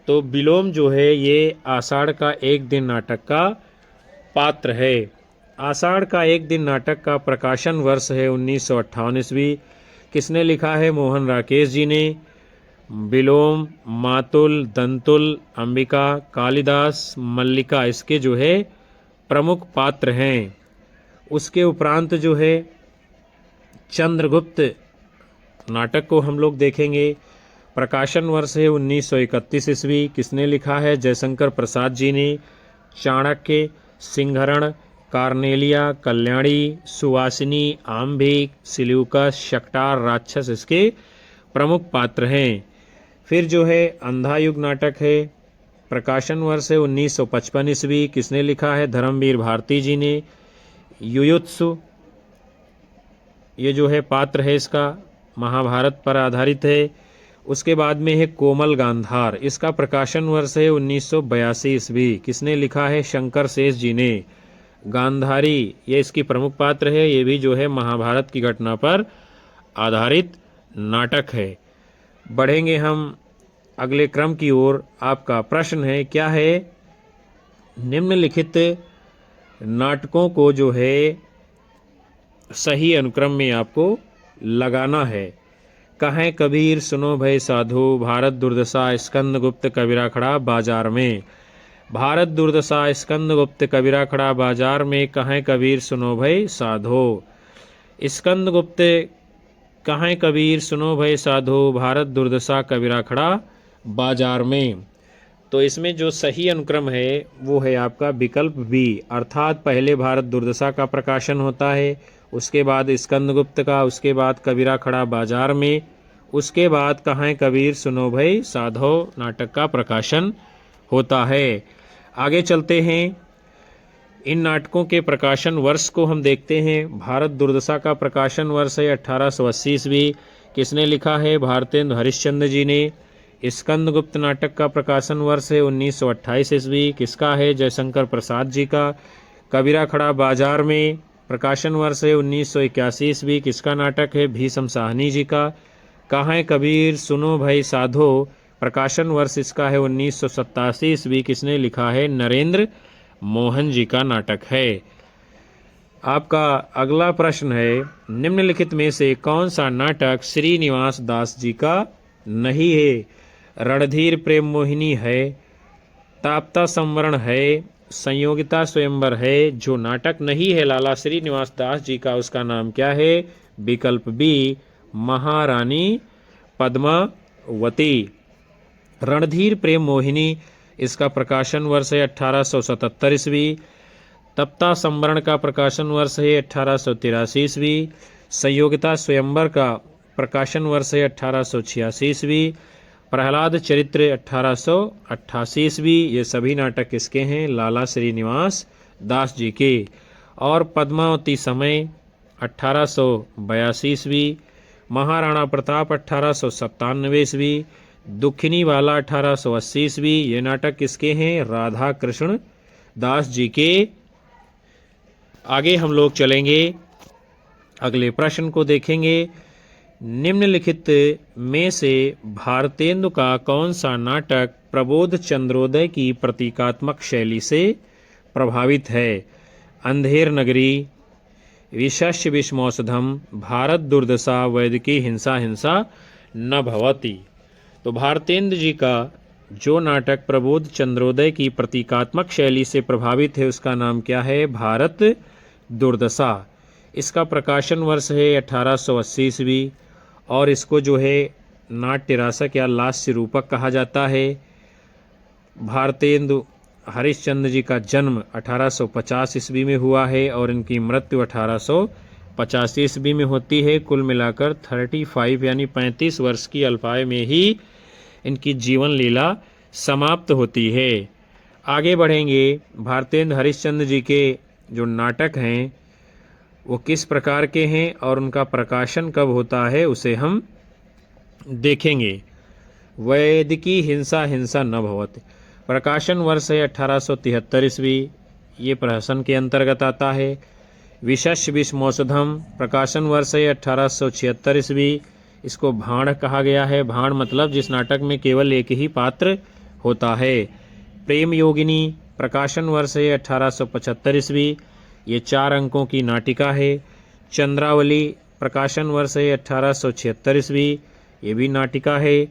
तो विलोम जो है ये आषाढ़ का एक दिन नाटक का पात्र है। आषाढ़ का एक दिन नाटक का प्रकाशन वर्ष है 1958 ईस्वी, किसने लिखा है? मोहन राकेश जी ने। विलोम, मातुल, दंतुल, अंबिका, कालिदास, मल्लिका इसके जो है प्रमुख पात्र हैं। उसके उपरांत जो है चंद्रगुप्त नाटक को हम लोग देखेंगे। प्रकाशन वर्ष है 1931 ईस्वी, किसने लिखा है? जयशंकर प्रसाद जी ने। चाणक्य, सिंहरण, कार्नेलिया, कल्याणी, सुवासिनी, आम्भिक, सिल्यूकस, शक्टार, राक्षस इसके प्रमुख पात्र हैं। फिर जो है अंधायुग नाटक है, प्रकाशन वर्ष है 1955 ईस्वी, किसने लिखा है? धर्मवीर भारती जी ने। युयुत्सु ये जो है पात्र है इसका, महाभारत पर आधारित है। उसके बाद में है कोमल गांधार, इसका प्रकाशन वर्ष है 1982 ईस्वी, किसने लिखा है? शंकर शेष जी ने। गांधारी ये इसकी प्रमुख पात्र है, ये भी जो है महाभारत की घटना पर आधारित नाटक है। बढ़ेंगे हम अगले क्रम की ओर आपका प्रश्न है, क्या है? निम्नलिखित नाटकों को जो है सही अनुक्रम में आपको लगाना है। कहें कबीर सुनो भय साधो, भारत दुर्दशा स्कंद गुप्त कबीरा खड़ा बाजार में। भारत दुर्दशा स्कंद गुप्त कबीरा खड़ा बाजार में, कहें कबीर सुनो भय साधो। स्कंद गुप्त कहें कबीर सुनो भय साधो, भारत दुर्दशा कबीरा खड़ा बाजार में। तो इसमें जो सही अनुक्रम है वो है आपका विकल्प बी, अर्थात पहले भारत दुर्दशा का प्रकाशन होता है, उसके बाद स्कंदगुप्त का, उसके बाद कबीरा खड़ा बाजार में, उसके बाद कहें कबीर सुनो भय साधो नाटक का प्रकाशन होता है। आगे चलते हैं, इन नाटकों के प्रकाशन वर्ष को हम देखते हैं। भारत दुर्दशा का प्रकाशन वर्ष है 1880 ईस्वी। किसने लिखा है? भारतेंदु हरिश्चंद्र जी ने। स्कंदगुप्त नाटक का प्रकाशन वर्ष है 1928 ईस्वी। किसका है? जयशंकर प्रसाद जी का। कबीरा खड़ा बाजार में प्रकाशन वर्ष है 1981 ईस्वी। किसका नाटक है? भीष्म साहनी जी का। कहें कबीर सुनो भय साधो प्रकाशन वर्ष इसका है 1987 ईस्वी। किसने लिखा है? नरेंद्र मोहन जी का नाटक है। आपका अगला प्रश्न है, निम्नलिखित में से कौन सा नाटक श्रीनिवास दास जी का नहीं है? रणधीर प्रेम मोहिनी है, ताप्ता संवरण है, संयोगिता स्वयंवर है। जो नाटक नहीं है लाला श्रीनिवास दास जी का, उसका नाम क्या है? विकल्प बी, महारानी पद्मावती। रणधीर प्रेम मोहिनी, इसका प्रकाशन वर्ष है 1877 ईस्वी। तप्ता संवरण का प्रकाशन वर्ष है 1883 ईस्वी। संयोगिता स्वयंवर का प्रकाशन वर्ष है 1886 ईस्वी। प्रहलाद चरित्र 1888 ईस्वी। ये सभी नाटक किसके हैं? लाला श्रीनिवास दास जी के। और पद्मावती समय 1882 ईस्वी। महाराणा प्रताप 1897 ईस्वी। दुखिनी वाला 1880 ईस्वी। ये नाटक किसके हैं? राधा कृष्ण दास जी के। आगे हम लोग चलेंगे, अगले प्रश्न को देखेंगे। निम्नलिखित में से भारतेंदु का कौन सा नाटक प्रबोध चंद्रोदय की प्रतीकात्मक शैली से प्रभावित है? अंधेर नगरी, विशस्य विषमौषधम, भारत दुर्दशा, वैदिकी हिंसा हिंसा न भवति। तो भारतेंदु जी का जो नाटक प्रबोध चंद्रोदय की प्रतीकात्मक शैली से प्रभावित है उसका नाम क्या है? भारत दुर्दशा। इसका प्रकाशन वर्ष है 1880 ईस्वी और इसको जो है नाट्य रासक या लास्य रूपक कहा जाता है। भारतेंदु हरिश्चंद्र जी का जन्म 1850 ईस्वी में हुआ है और इनकी मृत्यु 1885 ईस्वी में होती है। कुल मिलाकर 35 यानी 35 वर्ष की अल्पायु में ही इनकी जीवन लीला समाप्त होती है। आगे बढ़ेंगे, भारतेंदु हरिश्चंद्र जी के जो नाटक हैं वो किस प्रकार के हैं और उनका प्रकाशन कब होता है उसे हम देखेंगे। वैदिकी हिंसा हिंसा न भवत, प्रकाशन वर्ष है 1873 ईस्वी। ये प्रहसन के अंतर्गत आता है। विशस्य विषमौषधम, प्रकाशन वर्ष है 1876 ईस्वी। इसको भाण कहा गया है। भाण मतलब जिस नाटक में केवल एक ही पात्र होता है। प्रेम योगिनी, प्रकाशन वर्ष है 1875 ईस्वी। ये 4 अंकों की नाटिका है। चंद्रावली, प्रकाशन वर्ष है 1876 ईस्वी। ये भी नाटिका है।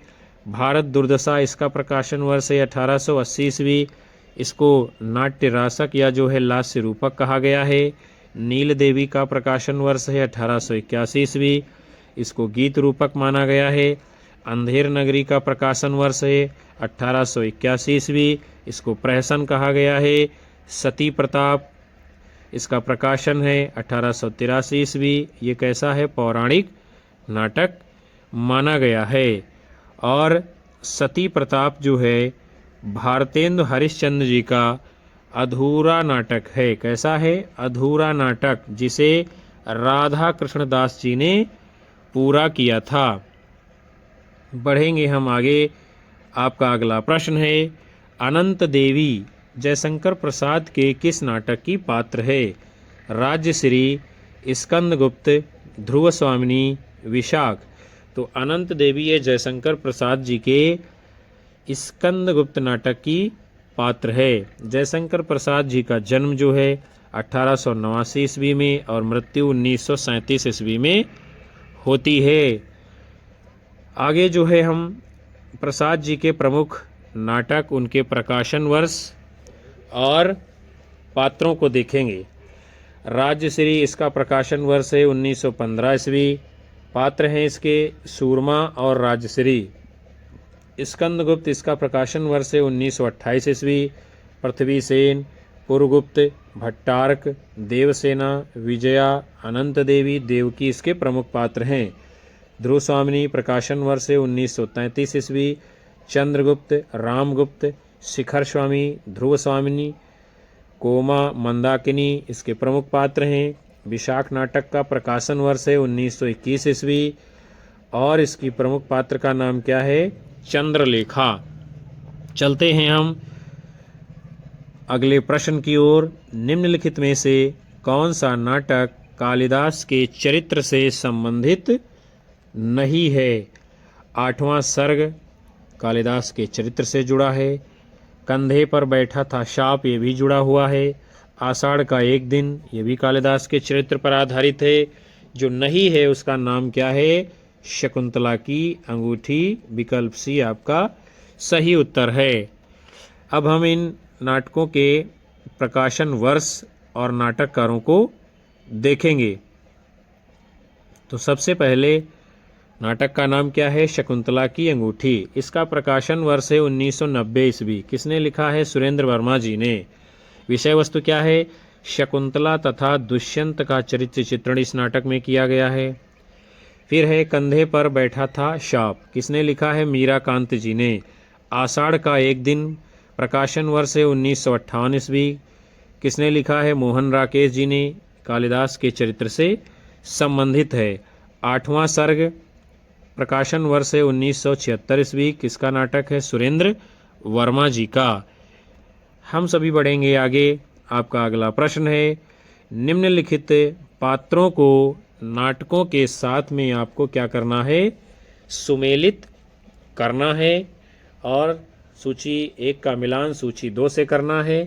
भारत दुर्दशा, इसका प्रकाशन वर्ष है 1880 ईस्वी। इसको नाट्य रासक या जो है लास्य रूपक कहा गया है। नील देवी का प्रकाशन वर्ष है 1881 ईस्वी। इसको गीत रूपक माना गया है। अंधेर नगरी का प्रकाशन वर्ष है 1881 ईस्वी। इसको प्रहसन कहा गया है। सती प्रताप, इसका प्रकाशन है 1883 ईस्वी। ये कैसा है? पौराणिक नाटक माना गया है। और सती प्रताप जो है भारतेंदु हरिश्चंद्र जी का अधूरा नाटक है। कैसा है? अधूरा नाटक, जिसे राधा कृष्ण दास जी ने पूरा किया था। बढ़ेंगे हम आगे। आपका अगला प्रश्न है, अनंत देवी जयशंकर प्रसाद के किस नाटक की पात्र है? राज्यश्री, स्कंदगुप्त, ध्रुव स्वामिनी, विशाख। तो अनंत देवी ये जयशंकर प्रसाद जी के स्कंदगुप्त नाटक की पात्र है। जयशंकर प्रसाद जी का जन्म जो है 1889 ईस्वी में और मृत्यु 1937 ईस्वी में होती है। आगे जो है हम प्रसाद जी के प्रमुख नाटक, उनके प्रकाशन वर्ष और पात्रों को देखेंगे। राज्यश्री इसका प्रकाशन वर्ष है 1915 ईस्वी। पात्र हैं इसके सूरमा और राजश्री। स्कंदगुप्त इसका प्रकाशन वर्ष है 1928 ईस्वी। पृथ्वी सेन, पुरगुप्त, भट्टारक, देवसेना, विजया, अनंत देवी, देवकी इसके प्रमुख पात्र हैं। ध्रुव स्वामिनी प्रकाशन वर्ष है 1933 ईस्वी। चंद्रगुप्त, रामगुप्त, शिखर स्वामी, ध्रुव स्वामिनी, कोमा, मंदाकिनी इसके प्रमुख पात्र हैं। विशाख नाटक का प्रकाशन वर्ष है 1921 ईस्वी और इसकी प्रमुख पात्र का नाम क्या है? चंद्रलेखा। चलते हैं हम अगले प्रश्न की ओर। निम्नलिखित में से कौन सा नाटक कालिदास के चरित्र से संबंधित नहीं है? आठवां सर्ग कालिदास के चरित्र से जुड़ा है। कंधे पर बैठा था शाप, ये भी जुड़ा हुआ है। आषाढ़ का एक दिन, ये भी कालिदास के चरित्र पर आधारित है। जो नहीं है उसका नाम क्या है? शकुंतला की अंगूठी। विकल्प सी आपका सही उत्तर है। अब हम इन नाटकों के प्रकाशन वर्ष और नाटककारों को देखेंगे। तो सबसे पहले नाटक का नाम क्या है? शकुंतला की अंगूठी। इसका प्रकाशन वर्ष है 1990 ईस्वी। किसने लिखा है? सुरेंद्र वर्मा जी ने। विषय वस्तु क्या है? शकुंतला तथा दुष्यंत का चरित्र चित्रण इस नाटक में किया गया है। फिर है कंधे पर बैठा था शाप। किसने लिखा है? मीराकांत जी ने। आषाढ़ का एक दिन प्रकाशन वर्ष है 1958 ईस्वी। किसने लिखा है? मोहन राकेश जी ने। कालिदास के चरित्र से संबंधित है। आठवां सर्ग प्रकाशन वर्ष है 1976 ईस्वी। किसका नाटक है? सुरेंद्र वर्मा जी का। हम सभी बढ़ेंगे आगे। आपका अगला प्रश्न है, निम्नलिखित पात्रों को नाटकों के साथ में आपको क्या करना है? सुमेलित करना है और सूची 1 का मिलान सूची 2 से करना है।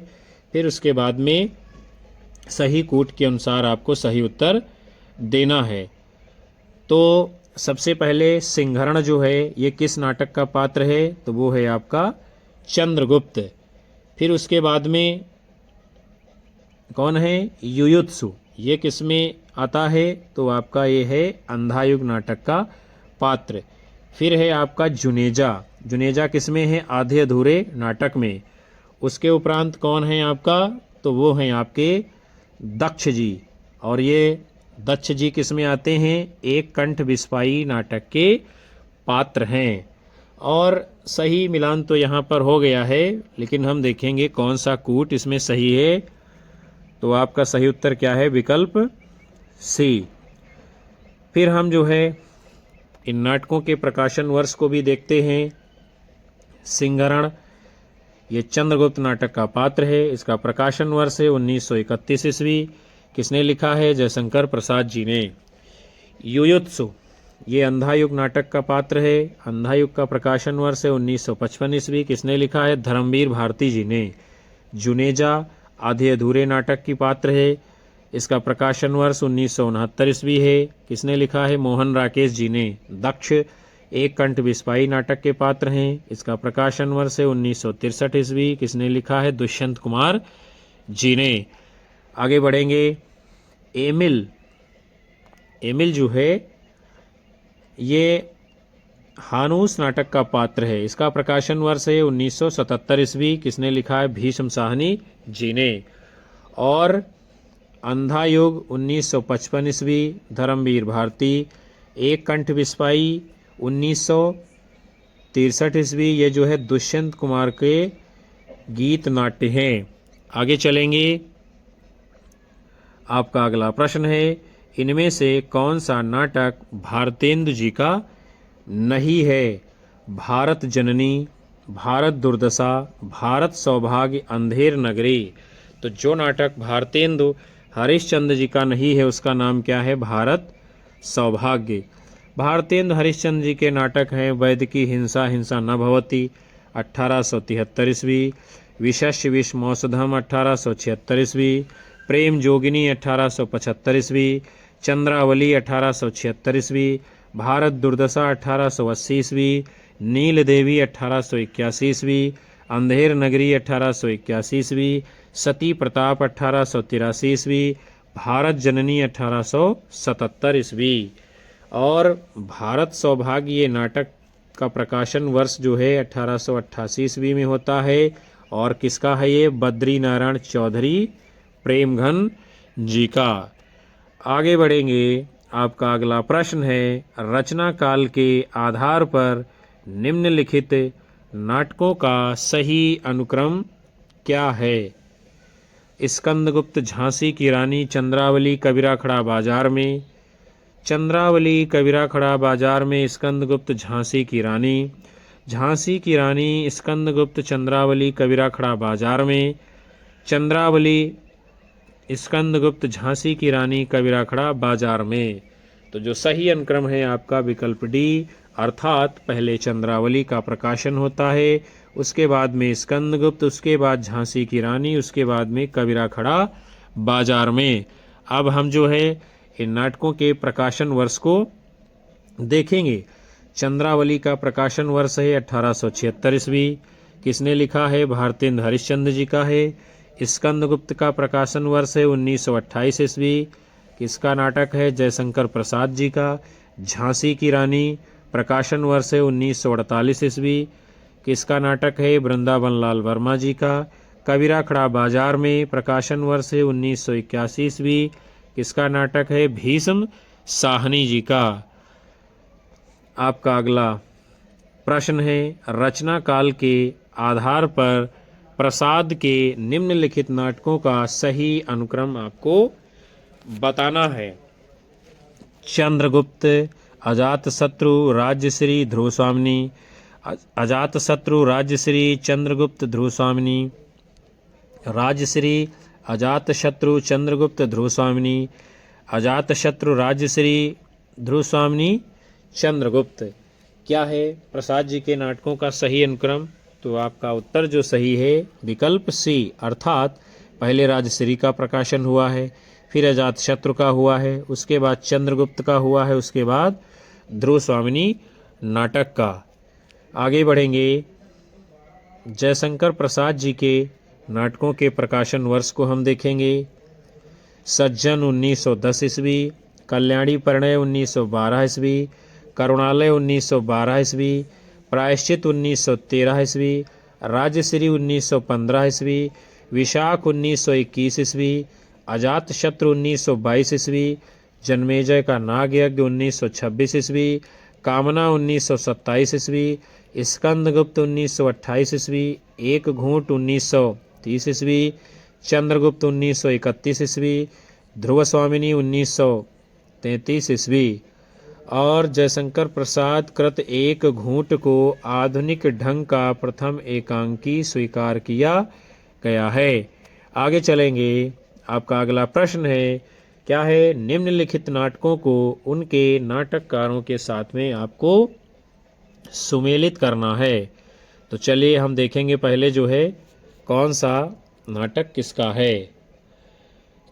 फिर उसके बाद में सही कूट के अनुसार आपको सही उत्तर देना है। तो सबसे पहले सिंहरण जो है ये किस नाटक का पात्र है? तो वो है आपका चंद्रगुप्त। फिर उसके बाद में कौन है? युयुत्सु। ये किस में आता है? तो आपका ये है अंधायुग नाटक का पात्र। फिर है आपका जुनेजा। जुनेजा किस में है? आधे अधूरे नाटक में। उसके उपरांत कौन है आपका? तो वो हैं आपके दक्ष जी। और ये दक्ष जी किस में आते हैं? एक कंठ विस्पाई नाटक के पात्र हैं। और सही मिलान तो यहाँ पर हो गया है, लेकिन हम देखेंगे कौन सा कूट इसमें सही है। तो आपका सही उत्तर क्या है? विकल्प सी। फिर हम जो है इन नाटकों के प्रकाशन वर्ष को भी देखते हैं। सिंहरण ये चंद्रगुप्त नाटक का पात्र है। इसका प्रकाशन वर्ष है 1931 ईस्वी। किसने लिखा है? जयशंकर प्रसाद जी ने। युयुत्सु ये अंधायुग नाटक का पात्र है। अंधायुग का प्रकाशन वर्ष है 1955 ईस्वी। किसने लिखा है? धर्मवीर भारती जी ने। जुनेजा आधे अधूरे नाटक की पात्र है। इसका प्रकाशन वर्ष 1969 ईस्वी है। किसने लिखा है? मोहन राकेश जी ने। दक्ष एक कंठ विस्पाई नाटक के पात्र हैं। इसका प्रकाशन वर्ष है 1963 ईस्वी। किसने लिखा है? दुष्यंत कुमार जी ने। आगे बढ़ेंगे। एमिल। एमिल जो है ये हानूस नाटक का पात्र है। इसका प्रकाशन वर्ष है 1977 ईस्वी। किसने लिखा है? भीष्म साहनी जी ने। और अंधायुग 1955 ईस्वी। धर्मवीर भारती। एक कंठ विस्पाई 1963 ईस्वी। ये जो है दुष्यंत कुमार के गीत नाट्य हैं। आगे चलेंगे। आपका अगला प्रश्न है, इनमें से कौन सा नाटक भारतेंदु जी का नहीं है? भारत जननी, भारत दुर्दशा, भारत सौभाग्य, अंधेर नगरी। तो जो नाटक भारतेंदु हरिश्चंद्र जी का नहीं है उसका नाम क्या है? भारत सौभाग्य। भारतेंदु हरिश्चंद्र जी के नाटक हैं वैद की हिंसा हिंसा न भवती, 1873 ईस्वी, विशस्य विषमौसधम 1876 ईस्वी, प्रेम जोगिनी 1875 ईस्वी, चंद्रावली 1876 ईस्वी, भारत दुर्दशा 1880 ईस्वी, नील देवी 1881 ईस्वी, अंधेर नगरी 1881 ईस्वी, सती प्रताप 1883 ईस्वी, भारत जननी 1877 ईस्वी। और भारत सौभाग्य ये नाटक का प्रकाशन वर्ष जो है 1888 ईस्वी में होता है। और किसका है ये? बद्री नारायण चौधरी प्रेमघन जी का। आगे बढ़ेंगे। आपका अगला प्रश्न है, रचना काल के आधार पर निम्नलिखित नाटकों का सही अनुक्रम क्या है? स्कंदगुप्त झांसी की रानी चंद्रावली कबीरा खड़ा बाजार में, चंद्रावली कबीरा खड़ा बाजार में स्कंदगुप्त झांसी की रानी, झांसी की रानी स्कंदगुप्त चंद्रावली कबीरा खड़ा बाजार में, चंद्रावली स्कंदगुप्त झांसी की रानी कबीरा खड़ा बाजार में। तो जो सही अनुक्रम है आपका विकल्प डी, अर्थात पहले चंद्रावली का प्रकाशन होता है, उसके बाद में स्कंदगुप्त, उसके बाद झांसी की रानी, उसके बाद में कबीरा खड़ा बाजार में। अब हम जो है इन नाटकों के प्रकाशन वर्ष को देखेंगे। चंद्रावली का प्रकाशन वर्ष है 1876 ईस्वी। किसने लिखा है? भारतेंद्र हरिश्चंद्र जी का है। स्कंदगुप्त का प्रकाशन वर्ष है 1928 ईस्वी। किसका नाटक है? जयशंकर प्रसाद जी का। झांसी की रानी प्रकाशन वर्ष है 1948 ईस्वी। किसका नाटक है? वृंदावन लाल वर्मा जी का। कबीरा खड़ा बाजार में प्रकाशन वर्ष है 1981 ईस्वी। किसका नाटक है? भीष्म साहनी जी का। आपका अगला प्रश्न है, रचना काल के आधार पर प्रसाद के निम्नलिखित नाटकों का सही अनुक्रम आपको बताना है। चंद्रगुप्त, अजातशत्रु, राज्यश्री, ध्रुवस्वामिनी, अजातशत्रु, राज्यश्री, चंद्रगुप्त, ध्रुवस्वामिनी, राज्यश्री, अजातशत्रु, चंद्रगुप्त, ध्रुवस्वामिनी, अजातशत्रु, राज्यश्री, ध्रुवस्वामिनी, चंद्रगुप्त। क्या है प्रसाद जी के नाटकों का सही अनुक्रम? तो आपका उत्तर जो सही है विकल्प सी, अर्थात पहले राजश्री का प्रकाशन हुआ है, फिर अजातशत्रु का हुआ है, उसके बाद चंद्रगुप्त का हुआ है, उसके बाद ध्रुवस्वामिनी नाटक का। आगे बढ़ेंगे। जयशंकर प्रसाद जी के नाटकों के प्रकाशन वर्ष को हम देखेंगे। सज्जन 1910 ईस्वी, कल्याणी परिणय 1912 ईस्वी, करुणालय 1912 ईस्वी, प्रायश्चित 1913 ईस्वी, राजश्री 1915 ईस्वी, विशाख 1921 ईस्वी, अजातशत्रु 1922 ईस्वी, जन्मेजय का नाग यज्ञ 1926 ईस्वी, कामना 1927 ईस्वी, स्कंदगुप्त 1928 ईस्वी, एक घूंट 1930 ईस्वी, चंद्रगुप्त 1931 ईस्वी, ध्रुवस्वामिनी 1933 ईस्वी। और जयशंकर प्रसाद कृत एक घूंट को आधुनिक ढंग का प्रथम एकांकी स्वीकार किया गया है। आगे चलेंगे। आपका अगला प्रश्न है, क्या है? निम्नलिखित नाटकों को उनके नाटककारों के साथ में आपको सुमेलित करना है। तो चलिए हम देखेंगे पहले जो है कौन सा नाटक किसका है।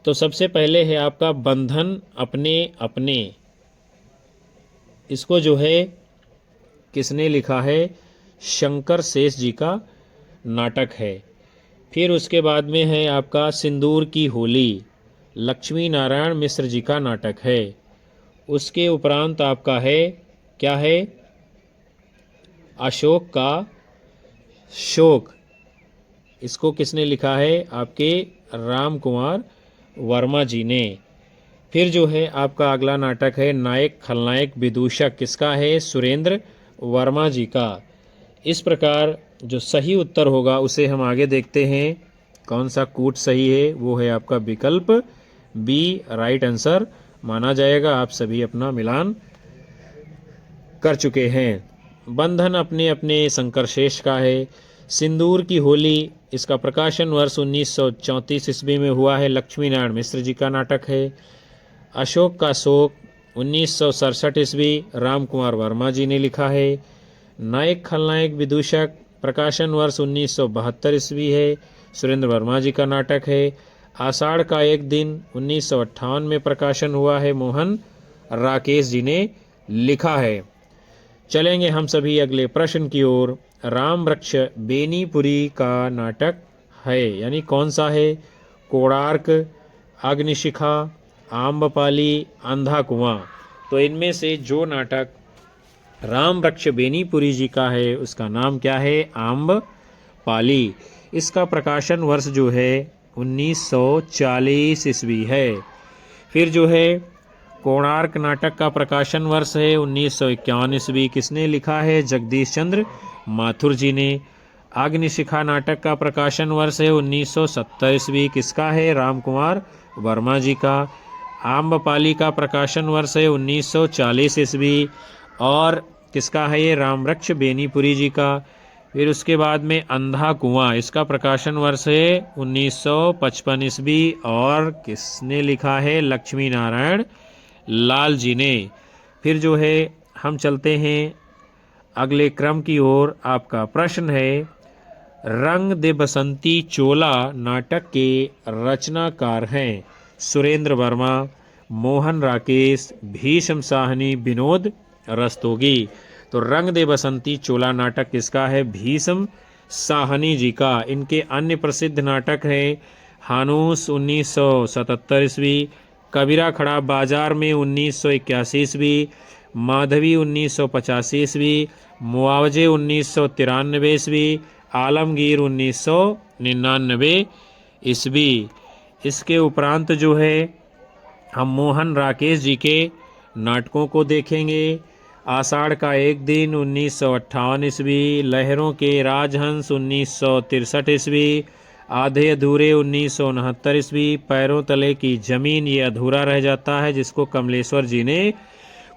तो सबसे पहले है आपका बंधन अपने अपने। इसको जो है किसने लिखा है? शंकर शेष जी का नाटक है। फिर उसके बाद में है आपका सिंदूर की होली, लक्ष्मी नारायण मिश्र जी का नाटक है। उसके उपरांत आपका है, क्या है? अशोक का शोक। इसको किसने लिखा है? आपके राम कुमार वर्मा जी ने। फिर जो है आपका अगला नाटक है नायक खलनायक विदूषक। किसका है? सुरेंद्र वर्मा जी का। इस प्रकार जो सही उत्तर होगा उसे हम आगे देखते हैं। कौन सा कूट सही है? वो है आपका विकल्प बी, राइट आंसर माना जाएगा। आप सभी अपना मिलान कर चुके हैं। बंधन अपने अपने शंकर शेष का है। सिंदूर की होली, इसका प्रकाशन वर्ष 1934 ईस्वी में हुआ है, लक्ष्मी नारायण मिश्र जी का नाटक है। अशोक का शोक 1967 ईस्वी, राम कुमार वर्मा जी ने लिखा है। नायक खलनायक विदूषक प्रकाशन वर्ष 1972 ईस्वी है, सुरेंद्र वर्मा जी का नाटक है। आषाढ़ का एक दिन 1958 में प्रकाशन हुआ है, मोहन राकेश जी ने लिखा है। चलेंगे हम सभी अगले प्रश्न की ओर। राम वृक्ष बेनीपुरी का नाटक है, यानी कौन सा है? कोणार्क, अग्निशिखा, आम्रपाली, अंधा कुआं। तो इनमें से जो नाटक राम वृक्ष बेनीपुरी जी का है उसका नाम क्या है? आम्रपाली। इसका प्रकाशन वर्ष जो है 1940 ईस्वी है। फिर जो है कोणार्क नाटक का प्रकाशन वर्ष है 1951 ईस्वी। किसने लिखा है? जगदीश चंद्र माथुर जी ने। अग्निशिखा नाटक का प्रकाशन वर्ष है 1970 ईस्वी। किसका है? राम कुमार वर्मा जी का। आम्रपाली का प्रकाशन वर्ष है 1940 ईस्वी। और किसका है ये? राम वृक्ष बेनीपुरी जी का। फिर उसके बाद में अंधा कुआं, इसका प्रकाशन वर्ष है 1955 ईस्वी। और किसने लिखा है? लक्ष्मी नारायण लाल जी ने। फिर जो है हम चलते हैं अगले क्रम की ओर। आपका प्रश्न है, रंग दे बसंती चोला नाटक के रचनाकार हैं सुरेंद्र वर्मा, मोहन राकेश, भीष्म साहनी, विनोद रस्तोगी। तो रंग दे बसंती चोला नाटक किसका है? भीष्म साहनी जी का। इनके अन्य प्रसिद्ध नाटक है हानूस 1977 ईस्वी, कबीरा खड़ा बाजार में 1981 ईस्वी, माधवी 1985 ईस्वी, मुआवजे 1993 ईस्वी, आलमगीर 1999 ईस्वी। इसके उपरांत जो है हम मोहन राकेश जी के नाटकों को देखेंगे। आषाढ़ का एक दिन 1958 ईस्वी, लहरों के राजहंस 1963 ईस्वी, आधे अधूरे 1969 ईस्वी, पैरों तले की जमीन ये अधूरा रह जाता है जिसको कमलेश्वर जी ने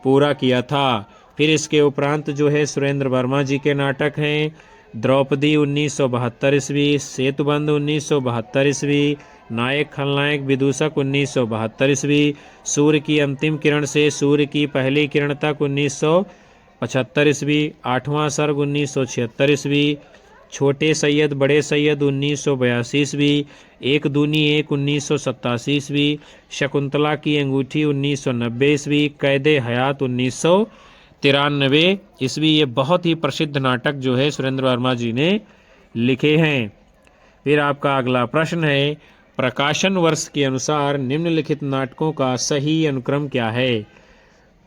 पूरा किया था। फिर इसके उपरांत जो है सुरेंद्र वर्मा जी के नाटक हैं द्रौपदी 1972 ईस्वी, सेतुबंध 1972 ईस्वी, नायक खलनायक विदूषक 1972 ईस्वी, सूर्य की अंतिम किरण से सूर्य की पहली किरण तक 1975 ईस्वी, आठवां सर्ग 1976 ईस्वी, छोटे सैयद बड़े सैयद 1982 ईस्वी, एक दूनी एक 1987 ईस्वी, शकुंतला की अंगूठी 1990 ईस्वी, कैदे हयात 1993 ईस्वी। ये बहुत ही प्रसिद्ध नाटक जो है सुरेंद्र वर्मा जी ने लिखे हैं। फिर आपका अगला प्रश्न है, प्रकाशन वर्ष के अनुसार निम्नलिखित नाटकों का सही अनुक्रम क्या है?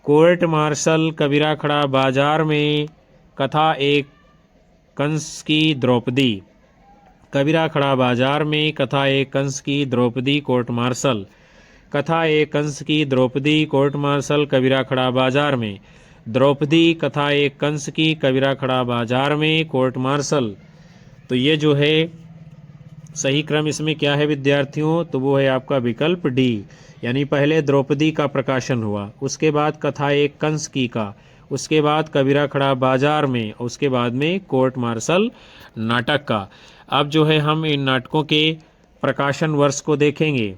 कोर्ट मार्शल, कबीरा खड़ा बाजार में, कथा एक कंस की द्रौपदी। कबीरा खड़ा बाजार में, कथा एक कंस की द्रौपदी, कोर्ट मार्शल। कथा एक कंस की द्रौपदी, कोर्ट मार्शल, कबीरा खड़ा बाजार में। द्रौपदी कथा एक कंस की, कबीरा खड़ा बाजार में, कोर्ट मार्शल। तो ये जो है सही क्रम इसमें क्या है विद्यार्थियों? तो वो है आपका विकल्प डी, यानी पहले द्रौपदी का प्रकाशन हुआ, उसके बाद कथा एक कंस की का, उसके बाद कबीरा खड़ा बाजार में, उसके बाद में कोर्ट मार्शल नाटक का। अब जो है हम इन नाटकों के प्रकाशन वर्ष को देखेंगे।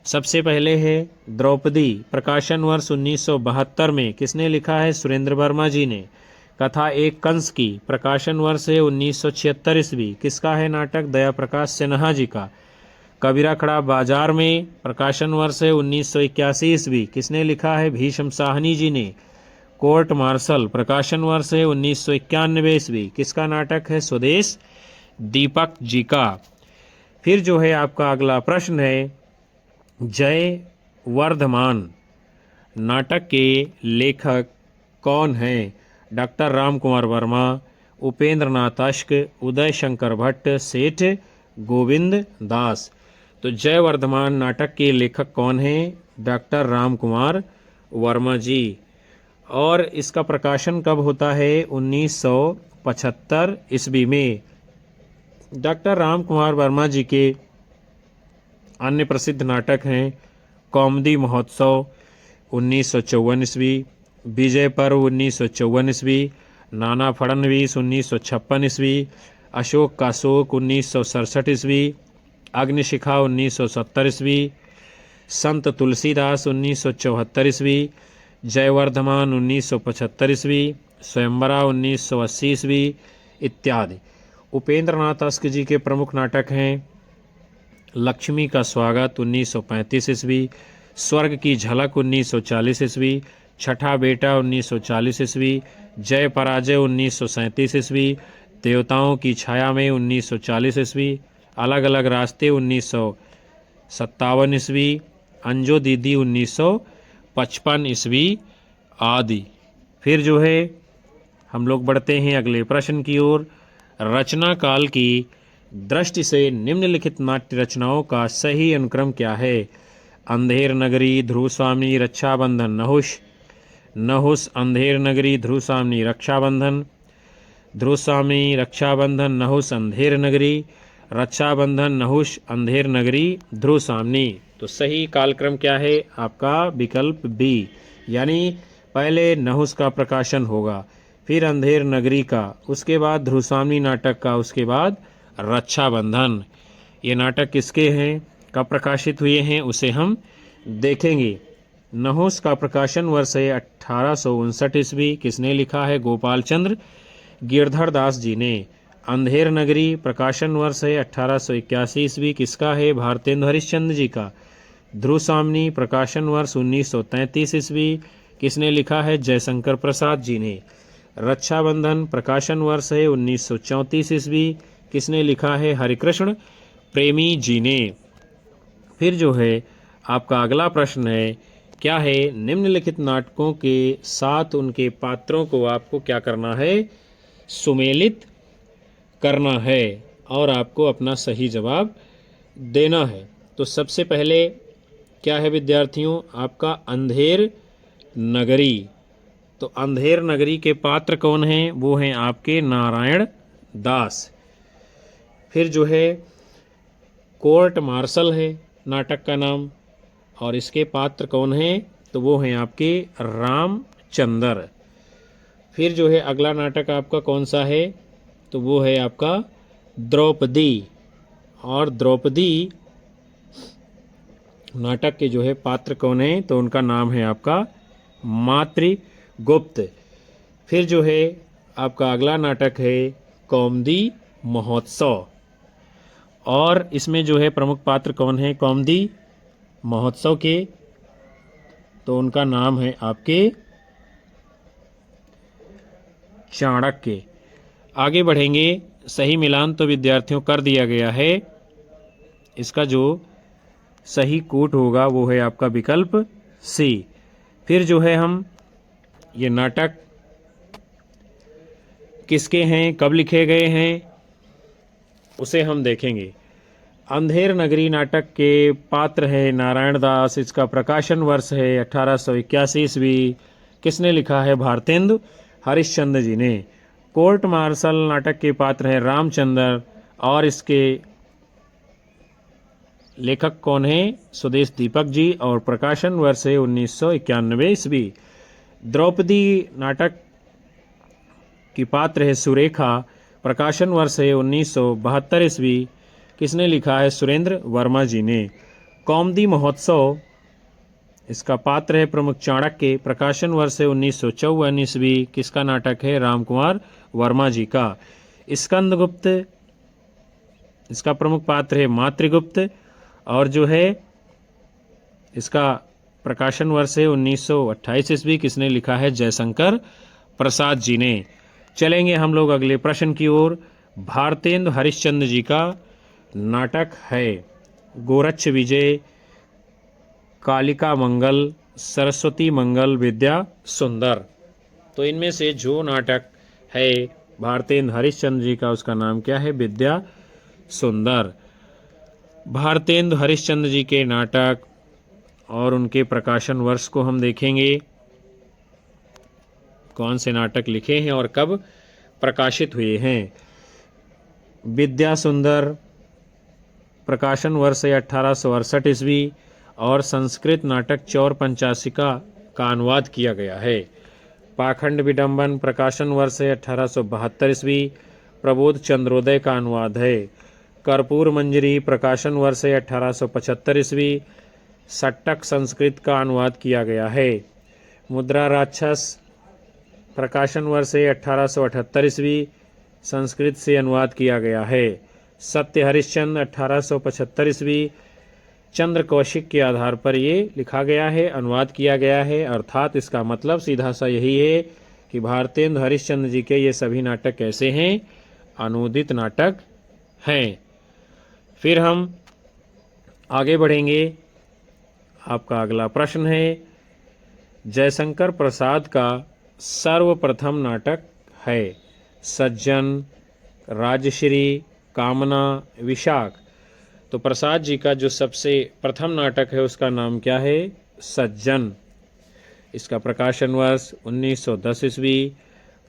सबसे पहले है द्रौपदी, प्रकाशन वर्ष 1972 में। किसने लिखा है? सुरेंद्र वर्मा जी ने। कथा एक कंस की, प्रकाशन वर्ष है 1976 ईस्वी। किसका है नाटक? दया प्रकाश सिन्हा जी का। कबीरा खड़ा बाजार में, प्रकाशन वर्ष है 1981 ईस्वी। किसने लिखा है? भीष्म साहनी जी ने। कोर्ट मार्शल, प्रकाशन वर्ष है 1991 ईस्वी। किसका नाटक है? स्वदेश दीपक जी का। फिर जो है आपका अगला प्रश्न है, जय वर्धमान नाटक के लेखक कौन हैं? डॉक्टर राम कुमार वर्मा, उपेंद्र नाथ अश्क, उदय शंकर भट्ट, सेठ गोविंद दास। तो जय वर्धमान नाटक के लेखक कौन हैं? डॉक्टर राम कुमार वर्मा जी। और इसका प्रकाशन कब होता है? 1975 ईस्वी में। डॉक्टर राम कुमार वर्मा जी के अन्य प्रसिद्ध नाटक हैं कौमुदी महोत्सव 1954 ईस्वी, विजय पर्व 1954 ईस्वी, नाना फड़नवीस 1956 ईस्वी, अशोक का शोक 1967 ईस्वी, अग्निशिखा 1970 ईस्वी, संत तुलसीदास 1974 ईस्वी, जयवर्धमान 1975 ईस्वी, स्वयंवरा 1980 ईस्वी, इत्यादि। उपेंद्र नाथ अस्क जी के प्रमुख नाटक हैं लक्ष्मी का स्वागत 1935 ईस्वी, स्वर्ग की झलक 1940 ईस्वी, छठा बेटा 1940 ईस्वी, जय पराजय 1937 ईस्वी, देवताओं की छाया में 1940 ईस्वी, अलग अलग रास्ते 1957 ईस्वी, अंजो दीदी 1955 ईस्वी आदि। फिर जो है हम लोग बढ़ते हैं अगले प्रश्न की ओर। रचना काल की दृष्टि से निम्नलिखित नाट्य रचनाओं का सही अनुक्रम क्या है? अंधेर नगरी, ध्रुव स्वामी, रक्षाबंधन, नहुष, नहुष, अंधेर नगरी, ध्रुव स्वामी, रक्षाबंधन, ध्रुव स्वामी, रक्षाबंधन, नहुष, अंधेर नगरी, रक्षाबंधन, नहुष, अंधेर नगरी, ध्रुव स्वामी। तो सही कालक्रम क्या है आपका? विकल्प बी, यानी पहले नहुष का प्रकाशन होगा, फिर अंधेर नगरी का, उसके बाद ध्रुव स्वामी नाटक का, उसके बाद रक्षाबंधन। ये नाटक किसके हैं, कब प्रकाशित हुए हैं, उसे हम देखेंगे। नहुष का प्रकाशन वर्ष है 1859 ईस्वी। किसने लिखा है? गोपाल चंद्र गिरधर दास जी ने। अंधेर नगरी प्रकाशन वर्ष है 1881 ईस्वी। किसका है? भारतेंदु हरिश्चंद्र जी का। ध्रुव स्वामी प्रकाशन वर्ष 1933 ईस्वी। किसने लिखा है? जयशंकर प्रसाद जी ने। रक्षाबंधन प्रकाशन वर्ष है 1934 ईस्वी। किसने लिखा है? हरिकृष्ण प्रेमी जी ने। फिर जो है आपका अगला प्रश्न है, क्या है? निम्नलिखित नाटकों के साथ उनके पात्रों को आपको क्या करना है? सुमेलित करना है और आपको अपना सही जवाब देना है। तो सबसे पहले क्या है विद्यार्थियों? आपका अंधेर नगरी। तो अंधेर नगरी के पात्र कौन हैं? वो हैं आपके नारायण दास। फिर जो है कोर्ट मार्शल है नाटक का नाम, और इसके पात्र कौन हैं? तो वो हैं आपके रामचंद्र। फिर जो है अगला नाटक आपका कौन सा है? तो वो है आपका द्रौपदी। और द्रौपदी नाटक के जो है पात्र कौन है? तो उनका नाम है आपका मातृगुप्त। फिर जो है आपका अगला नाटक है कौमुदी महोत्सव, और इसमें जो है प्रमुख पात्र कौन है कौमुदी महोत्सव के? तो उनका नाम है आपके चाणक्य। आगे बढ़ेंगे। सही मिलान तो विद्यार्थियों कर दिया गया है। इसका जो सही कूट होगा वो है आपका विकल्प सी। फिर जो है हम ये नाटक किसके हैं, कब लिखे गए हैं, उसे हम देखेंगे। अंधेर नगरी नाटक के पात्र है नारायण दास। इसका प्रकाशन वर्ष है 1881 ईस्वी। किसने लिखा है? भारतेंदु हरिश्चंद्र जी ने। कोर्ट मार्शल नाटक के पात्र है रामचंद्र, और इसके लेखक कौन है? सुदेश दीपक जी, और प्रकाशन वर्ष है 1991 ईस्वी। द्रौपदी नाटक की पात्र है सुरेखा। प्रकाशन वर्ष है 1972 ईस्वी। किसने लिखा है? सुरेंद्र वर्मा जी ने। कौमुदी महोत्सव, इसका पात्र है प्रमुख चाणक्य। प्रकाशन वर्ष है 1954 ईस्वी। किसका नाटक है? रामकुमार वर्मा जी का। स्कंदगुप्त, इसका प्रमुख पात्र है मातृगुप्त, और जो है इसका प्रकाशन वर्ष है 1928 ईस्वी। किसने लिखा है? जयशंकर प्रसाद जी ने। चलेंगे हम लोग अगले प्रश्न की ओर। भारतेंदु हरिश्चंद्र जी का नाटक है गोरक्ष विजय, कालिका मंगल, सरस्वती मंगल, विद्या सुंदर। तो इनमें से जो नाटक है भारतेंदु हरिश्चंद्र जी का, उसका नाम क्या है? विद्या सुंदर। भारतेंदु हरिश्चंद्र जी के नाटक और उनके प्रकाशन वर्ष को हम देखेंगे। कौन से नाटक लिखे हैं और कब प्रकाशित हुए हैं। विद्या सुंदर प्रकाशन वर्ष है 1868 ईस्वी, और संस्कृत नाटक चौर पंचाशिका का अनुवाद किया गया है। पाखंड विडंबन प्रकाशन वर्ष है 1872 ईस्वी। प्रबोध चंद्रोदय का अनुवाद है। कर्पूर मंजरी प्रकाशन वर्ष है 1875 ईस्वी। सट्टक संस्कृत का अनुवाद किया गया है। मुद्रा राक्षस प्रकाशन वर्ष है 1878 ईस्वी। संस्कृत से अनुवाद किया गया है। सत्य हरिश्चंद्र 1875 ईस्वी चंद्र कौशिक के आधार पर ये लिखा गया है, अनुवाद किया गया है। अर्थात इसका मतलब सीधा सा यही है कि भारतेंदु हरिश्चंद्र जी के ये सभी नाटक कैसे हैं, अनुदित नाटक हैं। फिर हम आगे बढ़ेंगे। आपका अगला प्रश्न है, जयशंकर प्रसाद का सर्वप्रथम नाटक है सज्जन, राजश्री, कामना, विशाख। तो प्रसाद जी का जो सबसे प्रथम नाटक है उसका नाम क्या है, सज्जन। इसका प्रकाशन वर्ष 1910 ईस्वी,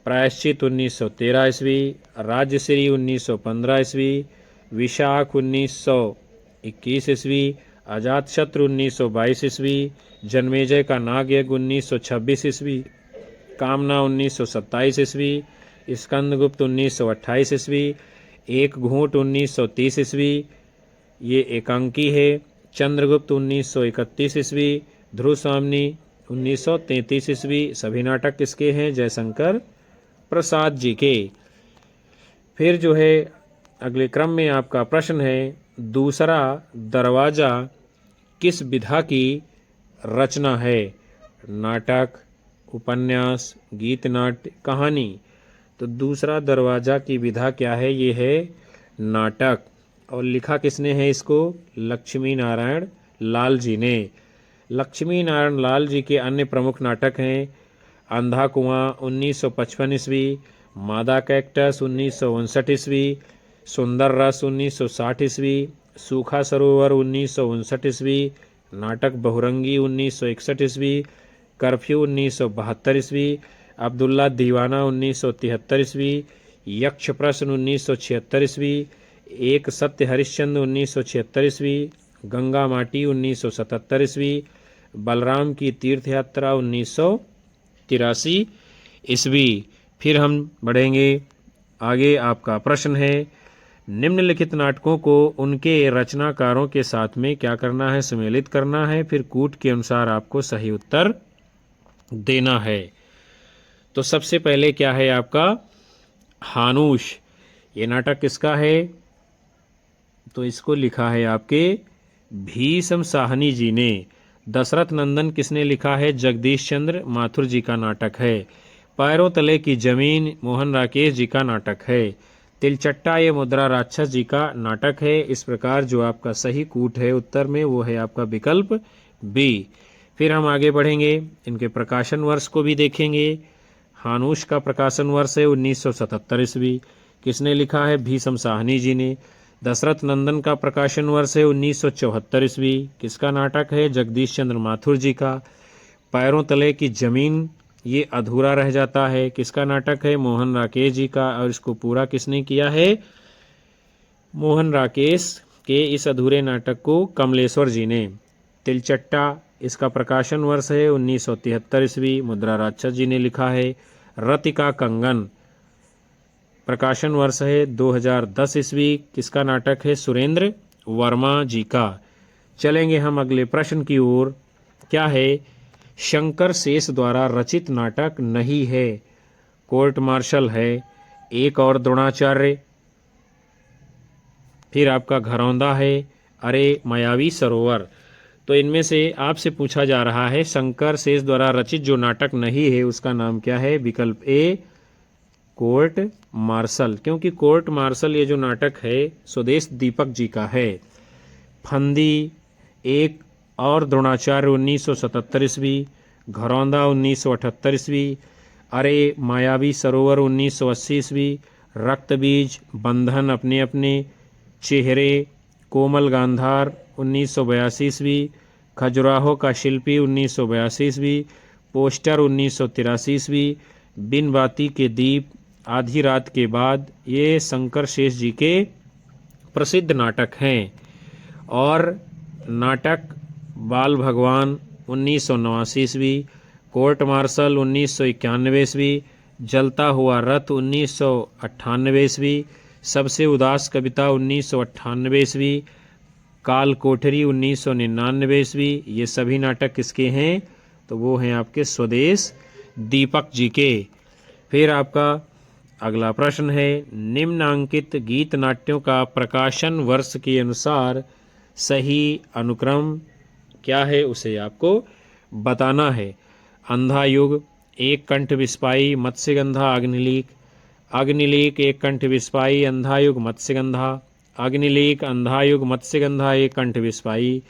प्रायश्चित 1913 ईस्वी, राजश्री 1915 ईस्वी, विशाख 1921 ईस्वी, अजातशत्रु 1922 ईस्वी, जन्मेजय का नागयज्ञ 1926 ईस्वी, कामना 1927 ईस्वी, स्कंदगुप्त 1928 ईस्वी, एक घूंट 1930 ईस्वी, ये एकांकी है, चंद्रगुप्त 1931 ईस्वी, ध्रुव स्वामिनी 1933 ईस्वी। सभी नाटक किसके हैं, जयशंकर प्रसाद जी के। फिर जो है अगले क्रम में आपका प्रश्न है, दूसरा दरवाजा किस विधा की रचना है, नाटक, उपन्यास, गीत नाट्य, कहानी। तो दूसरा दरवाजा की विधा क्या है, ये है नाटक। और लिखा किसने है इसको, लक्ष्मी नारायण लाल जी ने। लक्ष्मी नारायण लाल जी के अन्य प्रमुख नाटक हैं अंधा कुआं 1955 ईस्वी, मादा कैक्टस 1959 ईस्वी, सुंदर रस 1960 ईस्वी, सूखा सरोवर 1959 ईस्वी, नाटक बहुरंगी 1961 ईस्वी, कर्फ्यू 1972 ईस्वी, अब्दुल्ला दीवाना 1973 ईस्वी, यक्ष प्रश्न 1976 ईस्वी, एक सत्य हरिश्चंद्र 1976 ईस्वी, गंगा माटी 1977 ईस्वी, बलराम की तीर्थ यात्रा 1983 ईस्वी। फिर हम बढ़ेंगे आगे। आपका प्रश्न है, निम्नलिखित नाटकों को उनके रचनाकारों के साथ में क्या करना है, सम्मिलित करना है। फिर कूट के अनुसार आपको सही उत्तर देना है। तो सबसे पहले क्या है आपका, हानूश। ये नाटक किसका है, तो इसको लिखा है आपके भीष्म साहनी जी ने। दशरथ नंदन किसने लिखा है, जगदीश चंद्र माथुर जी का नाटक है। पैरों तले की जमीन मोहन राकेश जी का नाटक है। तिलचट्टा ये मुद्रा राक्षस जी का नाटक है। इस प्रकार जो आपका सही कूट है उत्तर में वो है आपका विकल्प बी। फिर हम आगे बढ़ेंगे, इनके प्रकाशन वर्ष को भी देखेंगे। हानूश का प्रकाशन वर्ष है 1977 ईस्वी, किसने लिखा है, भीष्म साहनी जी ने। दशरथ नंदन का प्रकाशन वर्ष है 1974 ईस्वी, किसका नाटक है, जगदीश चंद्र माथुर जी का। पैरों तले की जमीन ये अधूरा रह जाता है, किसका नाटक है, मोहन राकेश जी का। और इसको पूरा किसने किया है, मोहन राकेश के इस अधूरे नाटक को कमलेश्वर जी ने। तिलचट्टा इसका प्रकाशन वर्ष है 1973 ईस्वी, मुद्रा राक्षस जी ने लिखा है। रति का कंगन प्रकाशन वर्ष है 2010 ईस्वी, किसका नाटक है, सुरेंद्र वर्मा जी का। चलेंगे हम अगले प्रश्न की ओर। क्या है, शंकर शेष द्वारा रचित नाटक नहीं है, कोर्ट मार्शल है, एक और द्रोणाचार्य, फिर आपका घरौंदा है, अरे मायावी सरोवर। तो इनमें से आपसे पूछा जा रहा है शंकर शेष द्वारा रचित जो नाटक नहीं है उसका नाम क्या है, विकल्प ए कोर्ट मार्शल। क्योंकि कोर्ट मार्शल ये जो नाटक है स्वदेश दीपक जी का है। फंदी, एक और द्रोणाचार्य 1977 ईस्वी, घरौंदा 1978 ईस्वी, अरे मायावी सरोवर 1980 ईस्वी, रक्तबीज, बंधन अपने अपने, चेहरे, कोमल गांधार 1982 ईस्वी, खजुराहो का शिल्पी 1982 ईस्वी, पोस्टर 1983 ईस्वी, बिन बाती के दीप, आधी रात के बाद, ये शंकर शेष जी के प्रसिद्ध नाटक हैं। और नाटक बाल भगवान 1989 ईस्वी, कोर्ट मार्शल 1991 ईस्वी, जलता हुआ रथ 1998 ईस्वी, सबसे उदास कविता 1998 ईस्वी, काल कोठरी 1999 ईस्वी। ये सभी नाटक किसके हैं, तो वो हैं आपके स्वदेश दीपक जी के। फिर आपका अगला प्रश्न है, निम्नांकित गीत नाट्यों का प्रकाशन वर्ष के अनुसार सही अनुक्रम क्या है, उसे आपको बताना है। अंधा युग, एक कंठ विस्पाई, मत्स्यगंधा, अग्निलीक। अग्निलीक, एक कंठ विस्पाई, अंधा युग, मत्स्यगंधा। अग्निलीक, अंधा युग, मत्स्यगंधा, एक कंठ विस्पाई।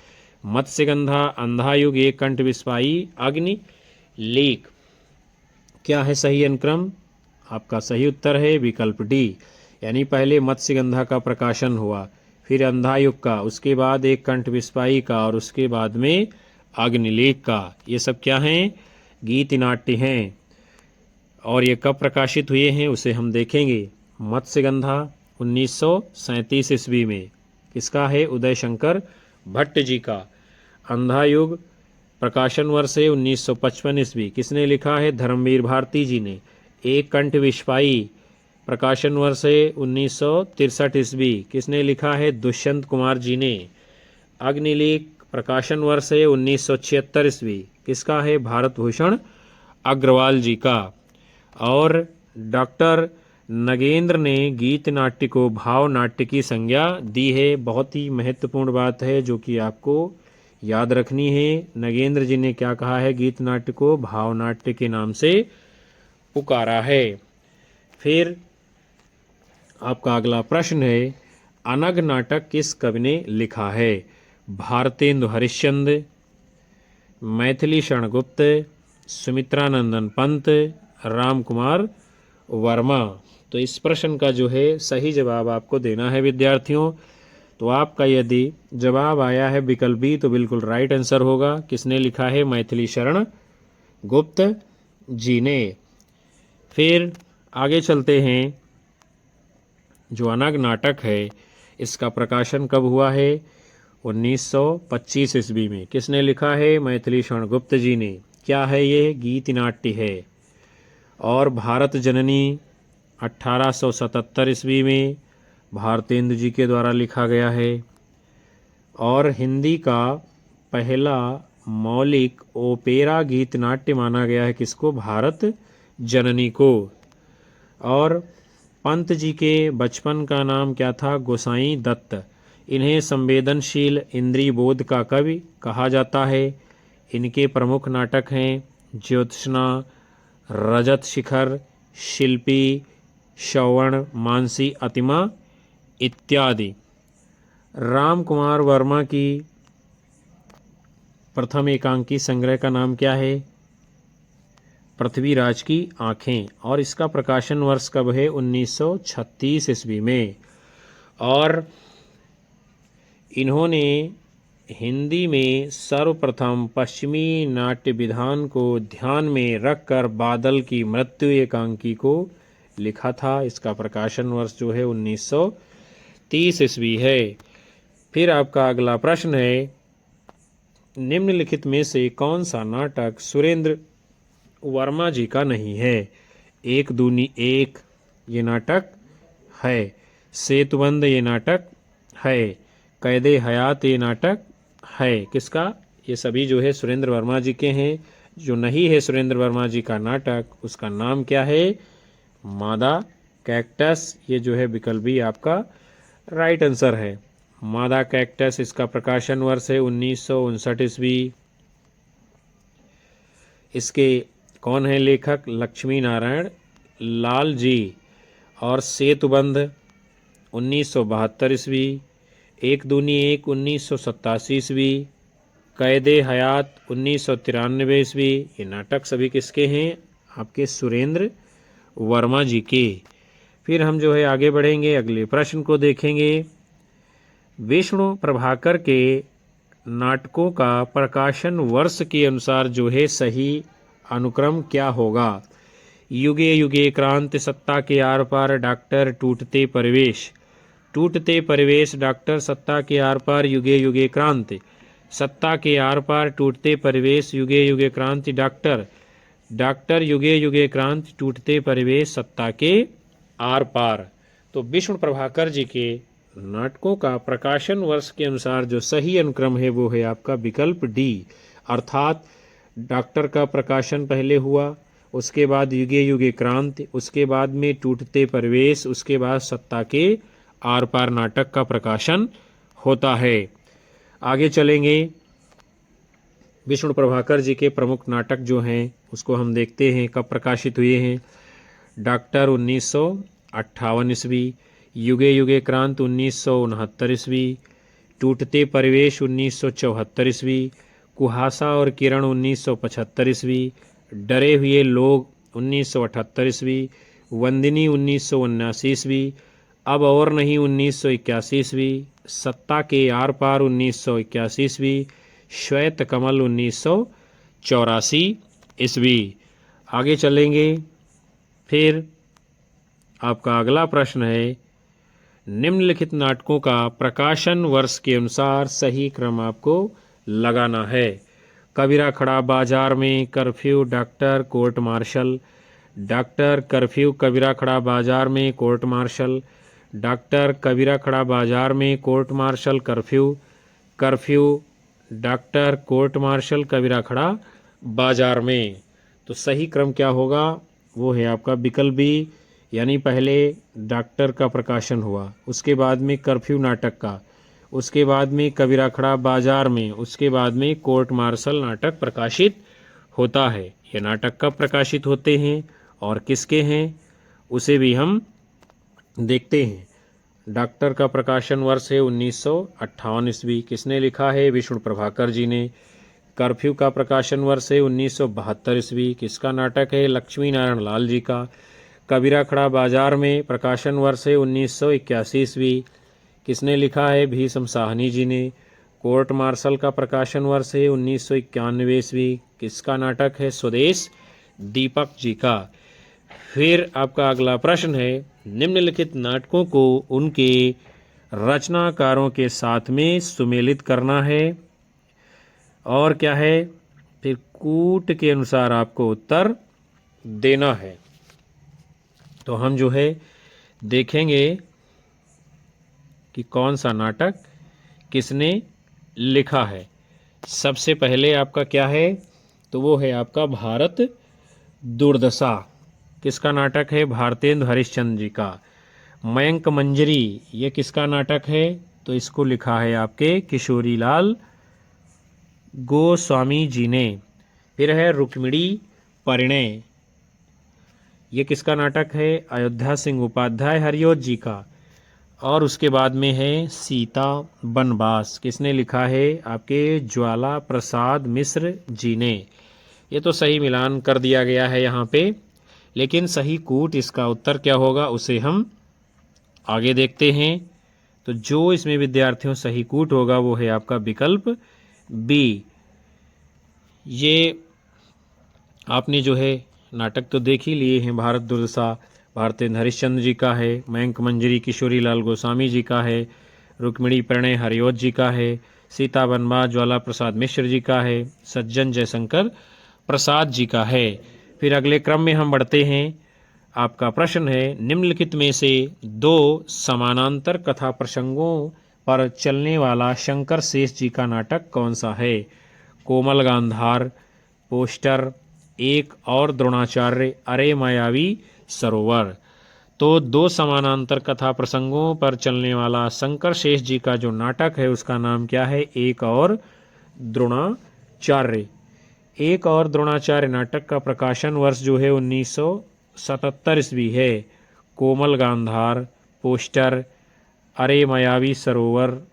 मत्स्यगंधा, अंधा युग, एक कंठ विस्पाई, अग्निलीक। क्या है सही अनुक्रम? आपका सही उत्तर है विकल्प डी, यानी पहले मत्स्यगंधा का प्रकाशन हुआ, फिर अंधायुग का, उसके बाद एक कंठ विस्पाई का, और उसके बाद में अग्निलेख का। ये सब क्या हैं? गीत नाट्य हैं। और ये कब प्रकाशित हुए हैं उसे हम देखेंगे। मत्स्यगंधा 1937 ईस्वी में, किसका है? उदय शंकर भट्ट जी का। अंधायुग प्रकाशन वर्ष है 1955 ईस्वी, किसने लिखा है? धर्मवीर भारती जी ने। एक कंठ विस्पाई प्रकाशन वर्ष है 1963 ईस्वी, किसने लिखा है? दुष्यंत कुमार जी ने। अग्निलेख प्रकाशन वर्ष है 1976 ईस्वी, किसका है? भारत भूषण अग्रवाल जी का। और डॉक्टर नगेंद्र ने गीत नाट्य को भाव नाट्य की संज्ञा दी है। बहुत ही महत्वपूर्ण बात है जो कि आपको याद रखनी है। नगेंद्र जी ने क्या कहा है? गीत नाट्य को भाव नाट्य के नाम से पुकारा है। फिर आपका अगला प्रश्न है, अनग नाटक किस कवि ने लिखा है? भारतेंदु हरिश्चंद्र, मैथिली शरण गुप्त, सुमित्रानंदन पंत, राम कुमार वर्मा। तो इस प्रश्न का जो है सही जवाब आपको देना है विद्यार्थियों। तो आपका यदि जवाब आया है विकल्प बी तो बिल्कुल राइट आंसर होगा। किसने लिखा है? मैथिली शरण गुप्त जी ने। फिर आगे चलते हैं। जो अनग नाटक है इसका प्रकाशन कब हुआ है? 1925 ईस्वी में। किसने लिखा है? मैथिली शरण गुप्त जी ने। क्या है ये? गीत नाट्य है। और भारत जननी 1877 ईस्वी में भारतेंदु जी के द्वारा लिखा गया है। और हिंदी का पहला मौलिक ओपेरा गीत नाट्य माना गया है किसको? भारत जननी को। और पंत जी के बचपन का नाम क्या था? गोसाई दत्त। इन्हें संवेदनशील इंद्रिय बोध का कवि कहा जाता है। इनके प्रमुख नाटक हैं ज्योत्सना, रजत शिखर, शिल्पी, श्रवण, मानसी, अतिमा इत्यादि। राम कुमार वर्मा की प्रथम एकांकी संग्रह का नाम क्या है? पृथ्वीराज की आंखें। और इसका प्रकाशन वर्ष कब है? 1936 ईस्वी में। और इन्होंने हिंदी में सर्वप्रथम पश्चिमी नाट्य विधान को ध्यान में रखकर बादल की मृत्यु एकांकी को लिखा था। इसका प्रकाशन वर्ष जो है 1930 ईस्वी है। फिर आपका अगला प्रश्न है, निम्नलिखित में से कौन सा नाटक सुरेंद्र वर्मा जी का नहीं है? एक दूनी एक ये नाटक है, सेतुबंद ये नाटक है, कैदे हयात ये नाटक है। किसका? ये सभी जो है सुरेंद्र वर्मा जी के हैं। जो नहीं है सुरेंद्र वर्मा जी का नाटक उसका नाम क्या है? मादा कैक्टस। ये जो है विकल्प भी आपका राइट आंसर है। मादा कैक्टस। इसका प्रकाशन वर्ष है 1959 ईस्वी। इसके कौन है लेखक? लक्ष्मी नारायण लाल जी। और सेतुबंध 1972 ईस्वी। एक दूनी एक 1987 ईस्वी। कैदे हयात 1993 ईस्वी। ये नाटक सभी किसके हैं? आपके सुरेंद्र वर्मा जी के। फिर हम जो है आगे बढ़ेंगे, अगले प्रश्न को देखेंगे। विष्णु प्रभाकर के नाटकों का प्रकाशन वर्ष के अनुसार जो है सही अनुक्रम क्या होगा? युगे युगे क्रांति, सत्ता के आर पार, डॉक्टर टूटते परिवेश। टूटते परिवेश, डॉक्टर, सत्ता के आर पार, युगे युगे क्रांति। सत्ता के आर पार, टूटते परिवेश, युगे युगे क्रांति, डॉक्टर। डॉक्टर, युगे युगे क्रांति, टूटते परिवेश, सत्ता के आर पार। तो विष्णु प्रभाकर जी के नाटकों का प्रकाशन वर्ष के अनुसार जो सही अनुक्रम है वो है आपका विकल्प डी, अर्थात डॉक्टर का प्रकाशन पहले हुआ, उसके बाद युगे युगे क्रांति, उसके बाद में टूटते परिवेश, उसके बाद सत्ता के आर पार नाटक का प्रकाशन होता है। आगे चलेंगे, विष्णु प्रभाकर जी के प्रमुख नाटक जो हैं उसको हम देखते हैं कब प्रकाशित हुए हैं। डॉक्टर 1958 ईस्वी, युगे युगे क्रांति 1969 ईस्वी, टूटते परिवेश 1974 ईस्वी, कुहासा और किरण 1975 ईस्वी, डरे हुए लोग 1978 ईस्वी, वंदिनी 1979 ईस्वी, अब और नहीं 1981 ईस्वी, सत्ता के आर पार 1981 ईस्वी, श्वेत कमल 1984 ईस्वी। आगे चलेंगे, फिर आपका अगला प्रश्न है, निम्नलिखित नाटकों का प्रकाशन वर्ष के अनुसार सही क्रम आपको लगाना है। कबीरा खड़ा बाजार में, curfew, doctor, court martial. Doctor, curfew, Kabira खड़ा बाजार में, कोर्ट मार्शल। डॉक्टर, कबीरा खड़ा बाजार में, court martial, curfew. Curfew, doctor, court martial, Kabira खड़ा बाजार में। तो सही क्रम क्या होगा, वो है आपका विकल्प बी, यानी पहले डॉक्टर का प्रकाशन हुआ, उसके बाद में कर्फ्यू नाटक का, उसके बाद में कबीरा खड़ा बाजार में, उसके बाद में कोर्ट मार्शल नाटक प्रकाशित होता है। ये नाटक कब प्रकाशित होते हैं और किसके हैं उसे भी हम देखते हैं। डॉक्टर का प्रकाशन वर्ष है 1958 ईस्वी, किसने लिखा है, विष्णु प्रभाकर जी ने। कर्फ्यू का प्रकाशन वर्ष है 1972 ईस्वी, किसका नाटक है, लक्ष्मी नारायण लाल जी का। कबीरा खड़ा बाजार में प्रकाशन वर्ष है 1981 ईस्वी, किसने लिखा है, भीष्म साहनी जी ने। कोर्ट मार्शल का प्रकाशन वर्ष है 1991 ईस्वी, किसका नाटक है, स्वदेश दीपक जी का। फिर आपका अगला प्रश्न है, निम्नलिखित नाटकों को उनके रचनाकारों के साथ में सुमेलित करना है, और क्या है, फिर कूट के अनुसार आपको उत्तर देना है। तो हम जो है देखेंगे कि कौन सा नाटक किसने लिखा है। सबसे पहले आपका क्या है, तो वो है आपका भारत दुर्दशा, किसका नाटक है, भारतेंदु हरिश्चंद्र जी का। मयंक मंजरी, ये किसका नाटक है, तो इसको लिखा है आपके किशोरीलाल गोस्वामी जी ने। फिर है रुक्मिणी परिणय, ये किसका नाटक है, अयोध्या सिंह उपाध्याय हरिओत जी का। और उसके बाद में है सीता बनवास, किसने लिखा है, आपके ज्वाला प्रसाद मिश्र जी ने। ये तो सही मिलान कर दिया गया है यहाँ पे, लेकिन सही कूट इसका उत्तर क्या होगा उसे हम आगे देखते हैं। तो जो इसमें विद्यार्थियों सही कूट होगा वो है आपका विकल्प बी। ये आपने जो है नाटक तो देख ही लिए हैं, भारत दुर्दशा भारतेंदु हरिश्चंद्र जी का है, मयंक मंजरी किशोरीलाल गोस्वामी जी का है, रुक्मिणी परिणय हरिओत जी का है, सीता बनवास ज्वाला प्रसाद मिश्र जी का है, सज्जन जयशंकर प्रसाद जी का है। फिर अगले क्रम में हम बढ़ते हैं। आपका प्रश्न है, निम्नलिखित में से दो समानांतर कथा प्रसंगों पर चलने वाला शंकर शेष जी का नाटक कौन सा है। कोमल गांधार, पोस्टर, एक और द्रोणाचार्य, अरे मायावी सरोवर। तो दो समानांतर कथा प्रसंगों पर चलने वाला शंकर शेष जी का जो नाटक है उसका नाम क्या है, एक और द्रोणाचार्य। एक और द्रोणाचार्य नाटक का प्रकाशन वर्ष जो है 1977 ईस्वी है। कोमल गांधार, पोस्टर, अरे मायावी सरोवर,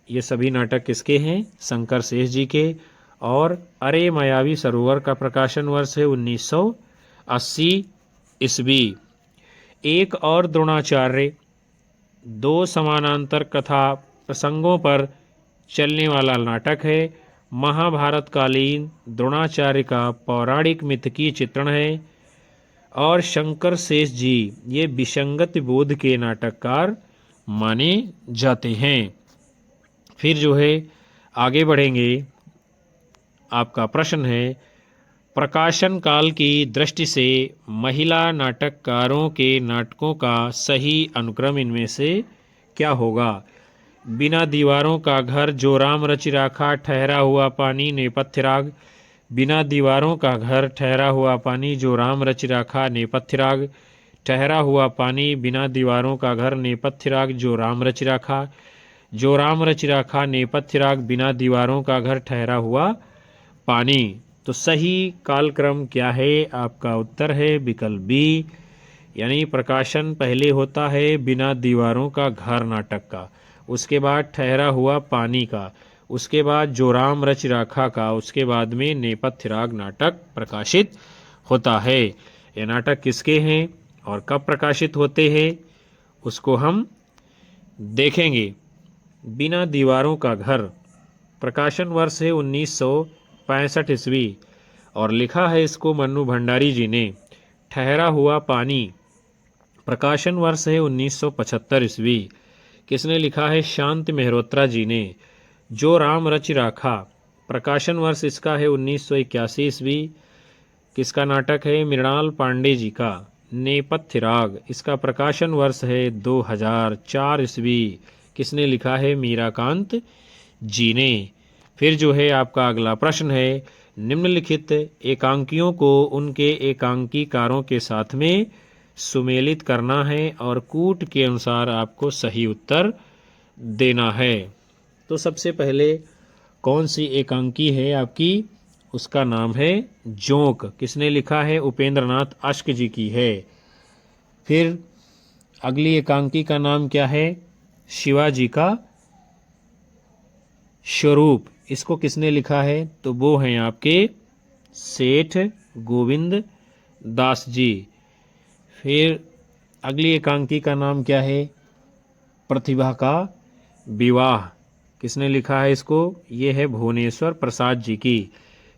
ये सभी नाटक किसके हैं, शंकर शेष जी के। और अरे मायावी सरोवर का प्रकाशन वर्ष है 1980 ईस्वी। एक और द्रोणाचार्य दो समानांतर कथा प्रसंगों पर चलने वाला नाटक है। महाभारत कालीन द्रोणाचार्य का पौराणिक मिथकीय चित्रण है। और शंकर शेष जी ये विसंगत बोध के नाटककार माने जाते हैं। फिर जो है आगे बढ़ेंगे। आपका प्रश्न है, प्रकाशन काल की दृष्टि से महिला नाटककारों के नाटकों का सही अनुक्रम इनमें से क्या होगा। बिना दीवारों का घर, जो राम रचि राखा, ठहरा हुआ पानी, नेपथ्य राग, बिना दीवारों का घर, ठहरा हुआ पानी, जो राम रचि राखा, नेपथ्य राग। ठहरा हुआ पानी, बिना दीवारों का घर, नेपथ्य राग, जो राम रचि राखा। जो राम रचि राखा, नेपथ्य राग, बिना दीवारों का घर, ठहरा हुआ पानी। तो सही कालक्रम क्या है? आपका उत्तर है विकल्प बी, यानी प्रकाशन पहले होता है बिना दीवारों का घर नाटक का, उसके बाद ठहरा हुआ पानी का, उसके बाद जो राम रचि राखा का, उसके बाद में नेपथ्य राग नाटक प्रकाशित होता है। ये नाटक किसके हैं और कब प्रकाशित होते हैं उसको हम देखेंगे। बिना दीवारों का घर, प्रकाशन वर्ष है 1965 ईस्वी और लिखा है इसको मन्नू भंडारी जी ने। ठहरा हुआ पानी, प्रकाशन वर्ष है 1975 ईस्वी, किसने लिखा है? शांति मेहरोत्रा जी ने। जो राम रचि राखा, प्रकाशन वर्ष इसका है 1981 ईस्वी, किसका नाटक है? मृणाल पांडे जी का। नेपथ्य राग, इसका प्रकाशन वर्ष है 2004 ईस्वी, किसने लिखा है? मीराकांत जी ने। फिर जो है आपका अगला प्रश्न है, निम्नलिखित एकांकियों को उनके एकांकीकारों के साथ में सुमेलित करना है और कूट के अनुसार आपको सही उत्तर देना है। तो सबसे पहले कौन सी एकांकी है आपकी? उसका नाम है जोंक, किसने लिखा है? उपेंद्रनाथ अश्क जी की है। फिर अगली एकांकी का नाम क्या है? शिवाजी का स्वरूप, इसको किसने लिखा है? तो वो हैं आपके सेठ गोविंद दास जी। फिर अगली एकांकी का नाम क्या है? प्रतिभा का विवाह, किसने लिखा है इसको? ये है भुवनेश्वर प्रसाद जी की।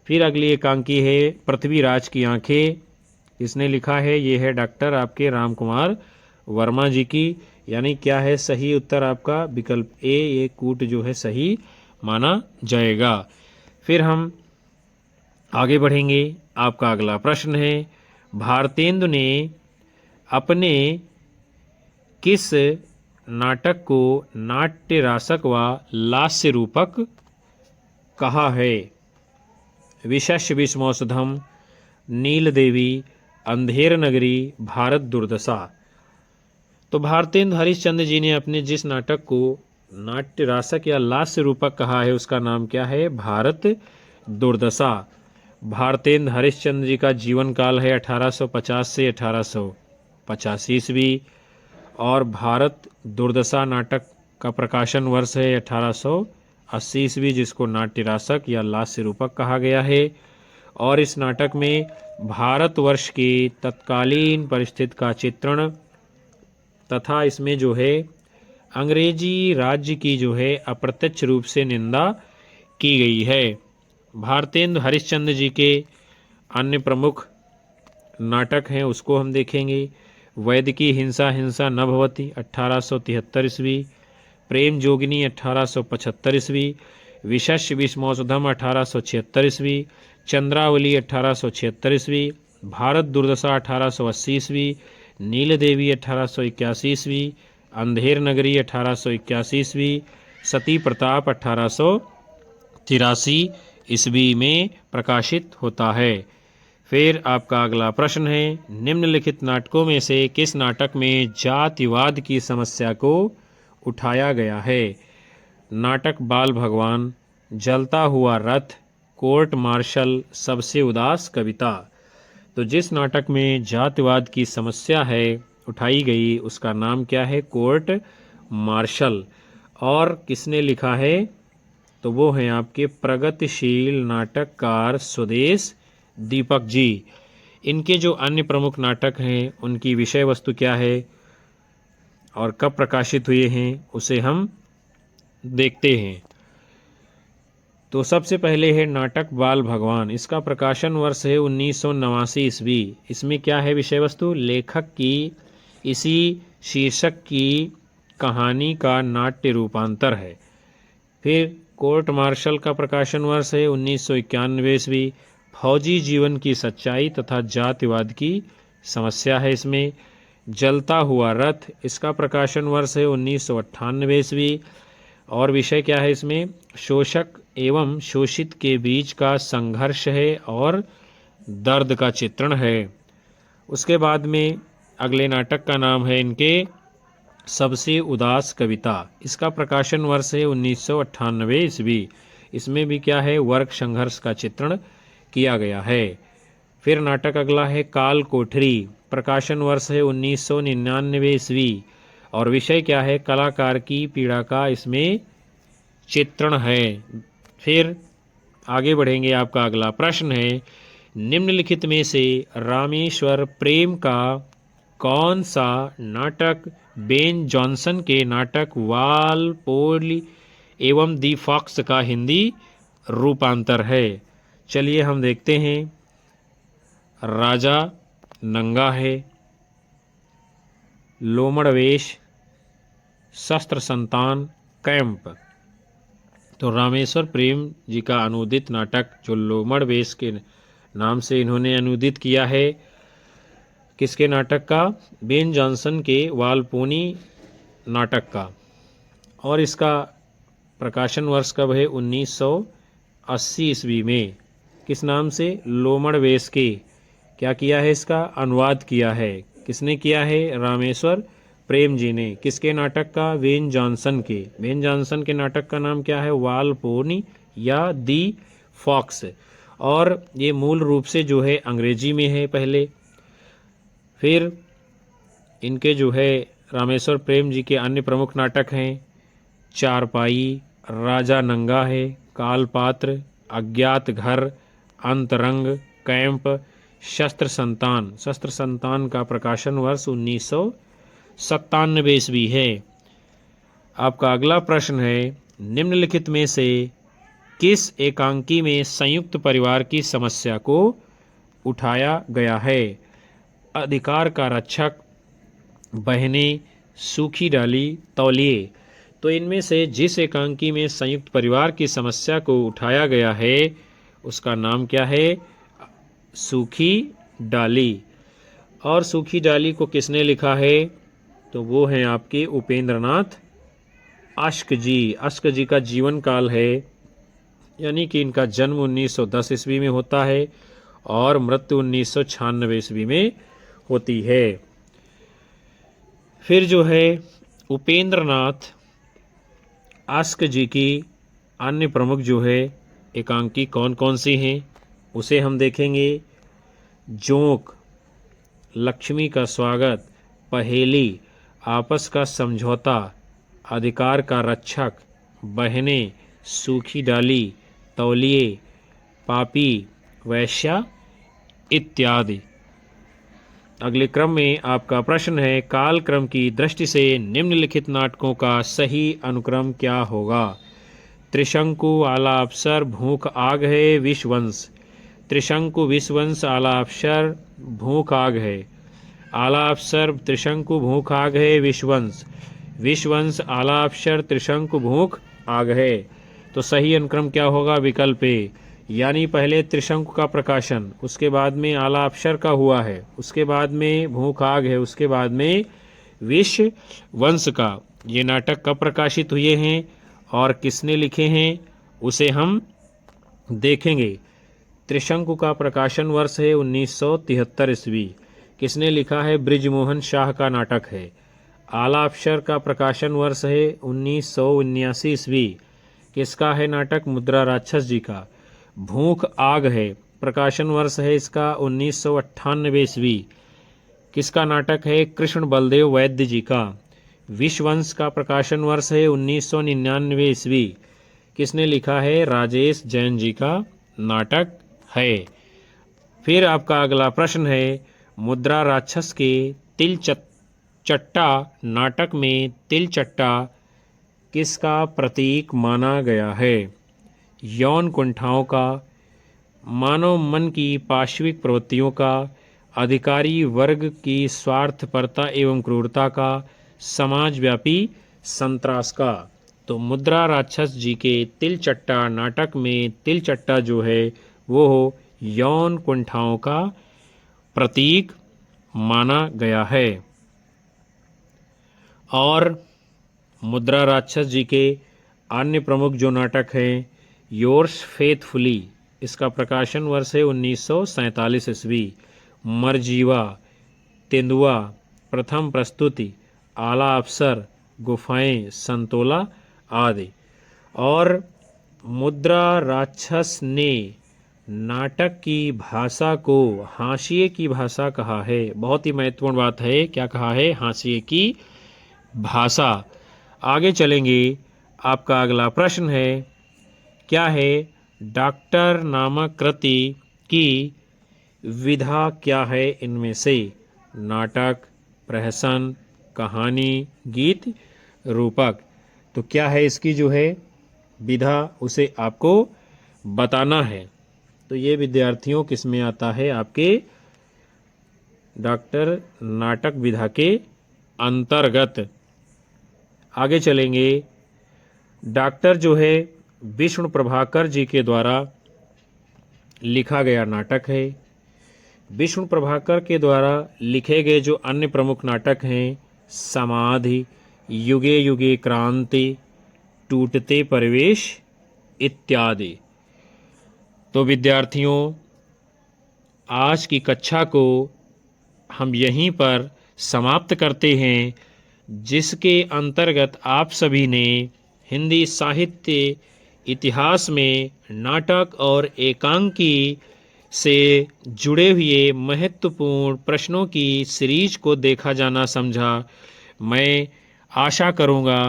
फिर अगली एकांकी है पृथ्वीराज की आंखें, किसने लिखा है? ये है डॉक्टर आपके राम कुमार वर्मा जी की। यानी क्या है सही उत्तर आपका? विकल्प ए, ये कूट जो है सही माना जाएगा। फिर हम आगे बढ़ेंगे। आपका अगला प्रश्न है, भारतेंदु ने अपने किस नाटक को नाट्य रासक व लास्य रूपक कहा है? विशस्य विषमौषधम, नील देवी, अंधेर नगरी, भारत दुर्दशा। तो भारतेंदु हरिश्चंद्र जी ने अपने जिस नाटक को नाट्य रासक या लास्य रूपक कहा है उसका नाम क्या है? भारत दुर्दशा। भारतेंदु हरिश्चंद्र जी का जीवन काल है 1850 से 1885 ईस्वी और भारत दुर्दशा नाटक का प्रकाशन वर्ष है 1880 ईस्वी, जिसको नाट्य रासक या लास्य रूपक कहा गया है। और इस नाटक में भारतवर्ष की तत्कालीन परिस्थिति का चित्रण तथा इसमें जो है अंग्रेजी राज्य की जो है अप्रत्यक्ष रूप से निंदा की गई है। भारतेंदु हरिश्चंद्र जी के अन्य प्रमुख नाटक हैं उसको हम देखेंगे। वैदिकी हिंसा हिंसा न भवति 1873 ईस्वी, प्रेम जोगिनी 1875 ईस्वी, विशस्य विषमौषधम 1876 ईस्वी, चंद्रावली 1876 ईस्वी, भारत दुर्दशा 1880 ईस्वी, नील देवी 1881 ईस्वी, अंधेर नगरी 1881 ईस्वी, सती प्रताप 1883 ईस्वी में प्रकाशित होता है। फिर आपका अगला प्रश्न है, निम्नलिखित नाटकों में से किस नाटक में जातिवाद की समस्या को उठाया गया है? नाटक बाल भगवान, जलता हुआ रथ, कोर्ट मार्शल, सबसे उदास कविता। तो जिस नाटक में जातिवाद की समस्या है उठाई गई उसका नाम क्या है? Court martial. और किसने लिखा है? तो वो हैं आपके प्रगतिशील नाटककार स्वदेश दीपक जी। इनके जो अन्य प्रमुख नाटक हैं उनकी विषय वस्तु क्या है और कब प्रकाशित हुए हैं उसे हम देखते हैं। तो सबसे पहले है नाटक बाल भगवान, इसका प्रकाशन वर्ष है 1989 ईस्वी। इसमें क्या है विषय वस्तु? लेखक की इसी शीर्षक की कहानी का नाट्य रूपांतर है। फिर कोर्ट मार्शल का प्रकाशन वर्ष है 1991 ईस्वी। फौजी जीवन की सच्चाई तथा जातिवाद की समस्या है इसमें। जलता हुआ रथ, इसका प्रकाशन वर्ष है 1998 ईस्वी। और विषय क्या है इसमें? शोषक एवं शोषित के बीच का संघर्ष है और दर्द का चित्रण है। उसके बाद में अगले नाटक का नाम है इनके सबसे उदास कविता। इसका प्रकाशन वर्ष है 1998 ईस्वी। इसमें भी क्या है? वर्ग संघर्ष का चित्रण किया गया है। फिर नाटक अगला है काल कोठरी। प्रकाशन वर्ष है 1999 ईस्वी और विषय क्या है? कलाकार की पीड़ा का इसमें चित्रण है। फिर आगे बढ़ेंगे। आपका अगला प्रश्न है, निम्नलिखित में से रामेश्वर प्रेम का कौन सा नाटक बेन जॉनसन के नाटक वालपोली एवं दी फॉक्स का हिंदी रूपांतर है? चलिए हम देखते हैं। राजा नंगा है, लोमड़वेश, शस्त्र संतान, कैंप। तो रामेश्वर प्रेम जी का अनुदित नाटक जो लोमड़वेश के नाम से इन्होंने अनुदित किया है, किसके नाटक का? बेन जॉनसन के वालपोनी नाटक का। और इसका प्रकाशन वर्ष कब है? 1980 ईस्वी में। किस नाम से? लोमड़वेश के। क्या किया है? इसका अनुवाद किया है। किसने किया है? रामेश्वर प्रेम जी ने। किसके नाटक का? बेन जॉनसन के। बेन जॉनसन के नाटक का नाम क्या है? वालपोनी या दी फॉक्स। और ये मूल रूप से जो है अंग्रेजी में है पहले। फिर इनके जो है रामेश्वर प्रेम जी के अन्य प्रमुख नाटक हैं चारपाई, राजा नंगा है, कालपात्र, अज्ञात घर, अंतरंग, कैंप, शस्त्र संतान। शस्त्र संतान का प्रकाशन वर्ष 1997 ईस्वी है। आपका अगला प्रश्न है, निम्नलिखित में से किस एकांकी में संयुक्त परिवार की समस्या को उठाया गया है? अधिकार का रक्षक, बहनें, सूखी डाली, तौलिए। तो इनमें से जिस एकांकी में संयुक्त परिवार की समस्या को उठाया गया है उसका नाम क्या है? सूखी डाली। और सूखी डाली को किसने लिखा है? तो वो हैं आपके उपेंद्रनाथ अश्क जी। अश्क जी का जीवन काल है, यानी कि इनका जन्म 1910 ईस्वी में होता है और मृत्यु 1996 ईस्वी में होती है। फिर जो है उपेंद्रनाथ अश्क जी की अन्य प्रमुख जो है एकांकी कौन कौन सी हैं उसे हम देखेंगे। जोंक, लक्ष्मी का स्वागत, पहेली, आपस का समझौता, अधिकार का रक्षक, बहनें, सूखी डाली, तौलिए, पापी, वैश्या इत्यादि। अगले क्रम में आपका प्रश्न है, काल क्रम की दृष्टि से निम्नलिखित नाटकों का सही अनुक्रम क्या होगा? त्रिशंकु, आलापसर, भूख आग है, विषवंश। त्रिशंकु, विषवंश, आलापसर, भूख आग है। आलापसर, त्रिशंकु, भूख आग है, विषवंश। विषवंश, आलापसर, त्रिशंकु, भूख आग है। तो सही अनुक्रम क्या होगा? विकल्प ए, यानी पहले त्रिशंकु का प्रकाशन, उसके बाद में आलापसर का हुआ है, उसके बाद में भूख आग है, उसके बाद में विषवंश का। ये नाटक कब प्रकाशित हुए हैं और किसने लिखे हैं उसे हम देखेंगे। त्रिशंकु का प्रकाशन वर्ष है 1973 ईस्वी। किसने लिखा है? बृजमोहन शाह का नाटक है। आलापसर का प्रकाशन वर्ष है 1979 ईस्वी। किसका है नाटक? मुद्रा राक्षस जी का। भूख आग है, प्रकाशन वर्ष है इसका 1998 ईस्वी। किसका नाटक है? कृष्ण बलदेव वैद्य जी का। विषवंश का प्रकाशन वर्ष है 1999 ईस्वी। किसने लिखा है? राजेश जैन जी का नाटक है। फिर आपका अगला प्रश्न है, मुद्रा राक्षस के तिल चट्टा नाटक में तिल चट्टा किसका प्रतीक माना गया है? यौन कुंठाओं का, मानव मन की पाशविक प्रवृत्तियों का, अधिकारी वर्ग की स्वार्थपरता एवं क्रूरता का, समाजव्यापी संत्रास का। तो मुद्रा राक्षस जी के तिल चट्टा नाटक में तिल चट्टा जो है वो यौन कुंठाओं का प्रतीक माना गया है। और मुद्रा राक्षस जी के अन्य प्रमुख जो नाटक हैं, योर्स फेथफुली, इसका प्रकाशन वर्ष है 1947 ईस्वी। मरजीवा, तेंदुआ, प्रथम प्रस्तुति, आला अफसर, गुफाएं, संतोला आदि। और मुद्रा राक्षस ने नाटक की भाषा को हाशिए की भाषा कहा है। बहुत ही महत्वपूर्ण बात है, क्या कहा है? हाशिए की भाषा। आगे चलेंगे, आपका अगला प्रश्न है, क्या है? डॉक्टर नामक कृति की विधा क्या है इनमें से? नाटक, प्रहसन, कहानी, गीत, रूपक। तो क्या है इसकी जो है विधा, उसे आपको बताना है। तो ये विद्यार्थियों किस में आता है? आपके डॉक्टर नाटक विधा के अंतर्गत। आगे चलेंगे, डॉक्टर जो है विष्णु प्रभाकर जी के द्वारा लिखा गया नाटक है। विष्णु प्रभाकर के द्वारा लिखे गए जो अन्य प्रमुख नाटक हैं, समाधि, युगे युगे क्रांति, टूटते परिवेश इत्यादि। तो विद्यार्थियों, आज की कक्षा को हम यहीं पर समाप्त करते हैं, जिसके अंतर्गत आप सभी ने हिंदी साहित्य इतिहास में नाटक और एकांकी से जुड़े हुए महत्वपूर्ण प्रश्नों की सीरीज को देखा जाना समझा। मैं आशा करूँगा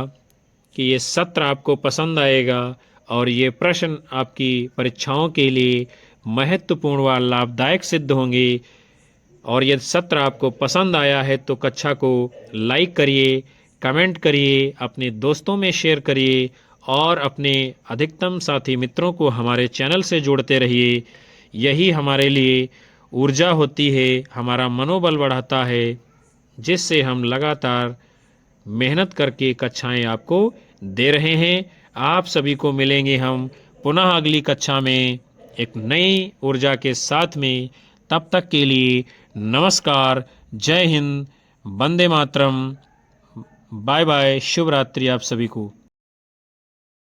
कि ये सत्र आपको पसंद आएगा और ये प्रश्न आपकी परीक्षाओं के लिए महत्वपूर्ण व लाभदायक सिद्ध होंगे। और यदि सत्र आपको पसंद आया है तो कक्षा को लाइक करिए, कमेंट करिए, अपने दोस्तों में शेयर करिए और अपने अधिकतम साथी मित्रों को हमारे चैनल से जोड़ते रहिए। यही हमारे लिए ऊर्जा होती है, हमारा मनोबल बढ़ाता है, जिससे हम लगातार मेहनत करके कक्षाएं आपको दे रहे हैं। आप सभी को मिलेंगे हम पुनः अगली कक्षा में एक नई ऊर्जा के साथ में। तब तक के लिए नमस्कार, जय हिंद, वंदे मातरम, बाय बाय, शुभ रात्रि आप सभी को।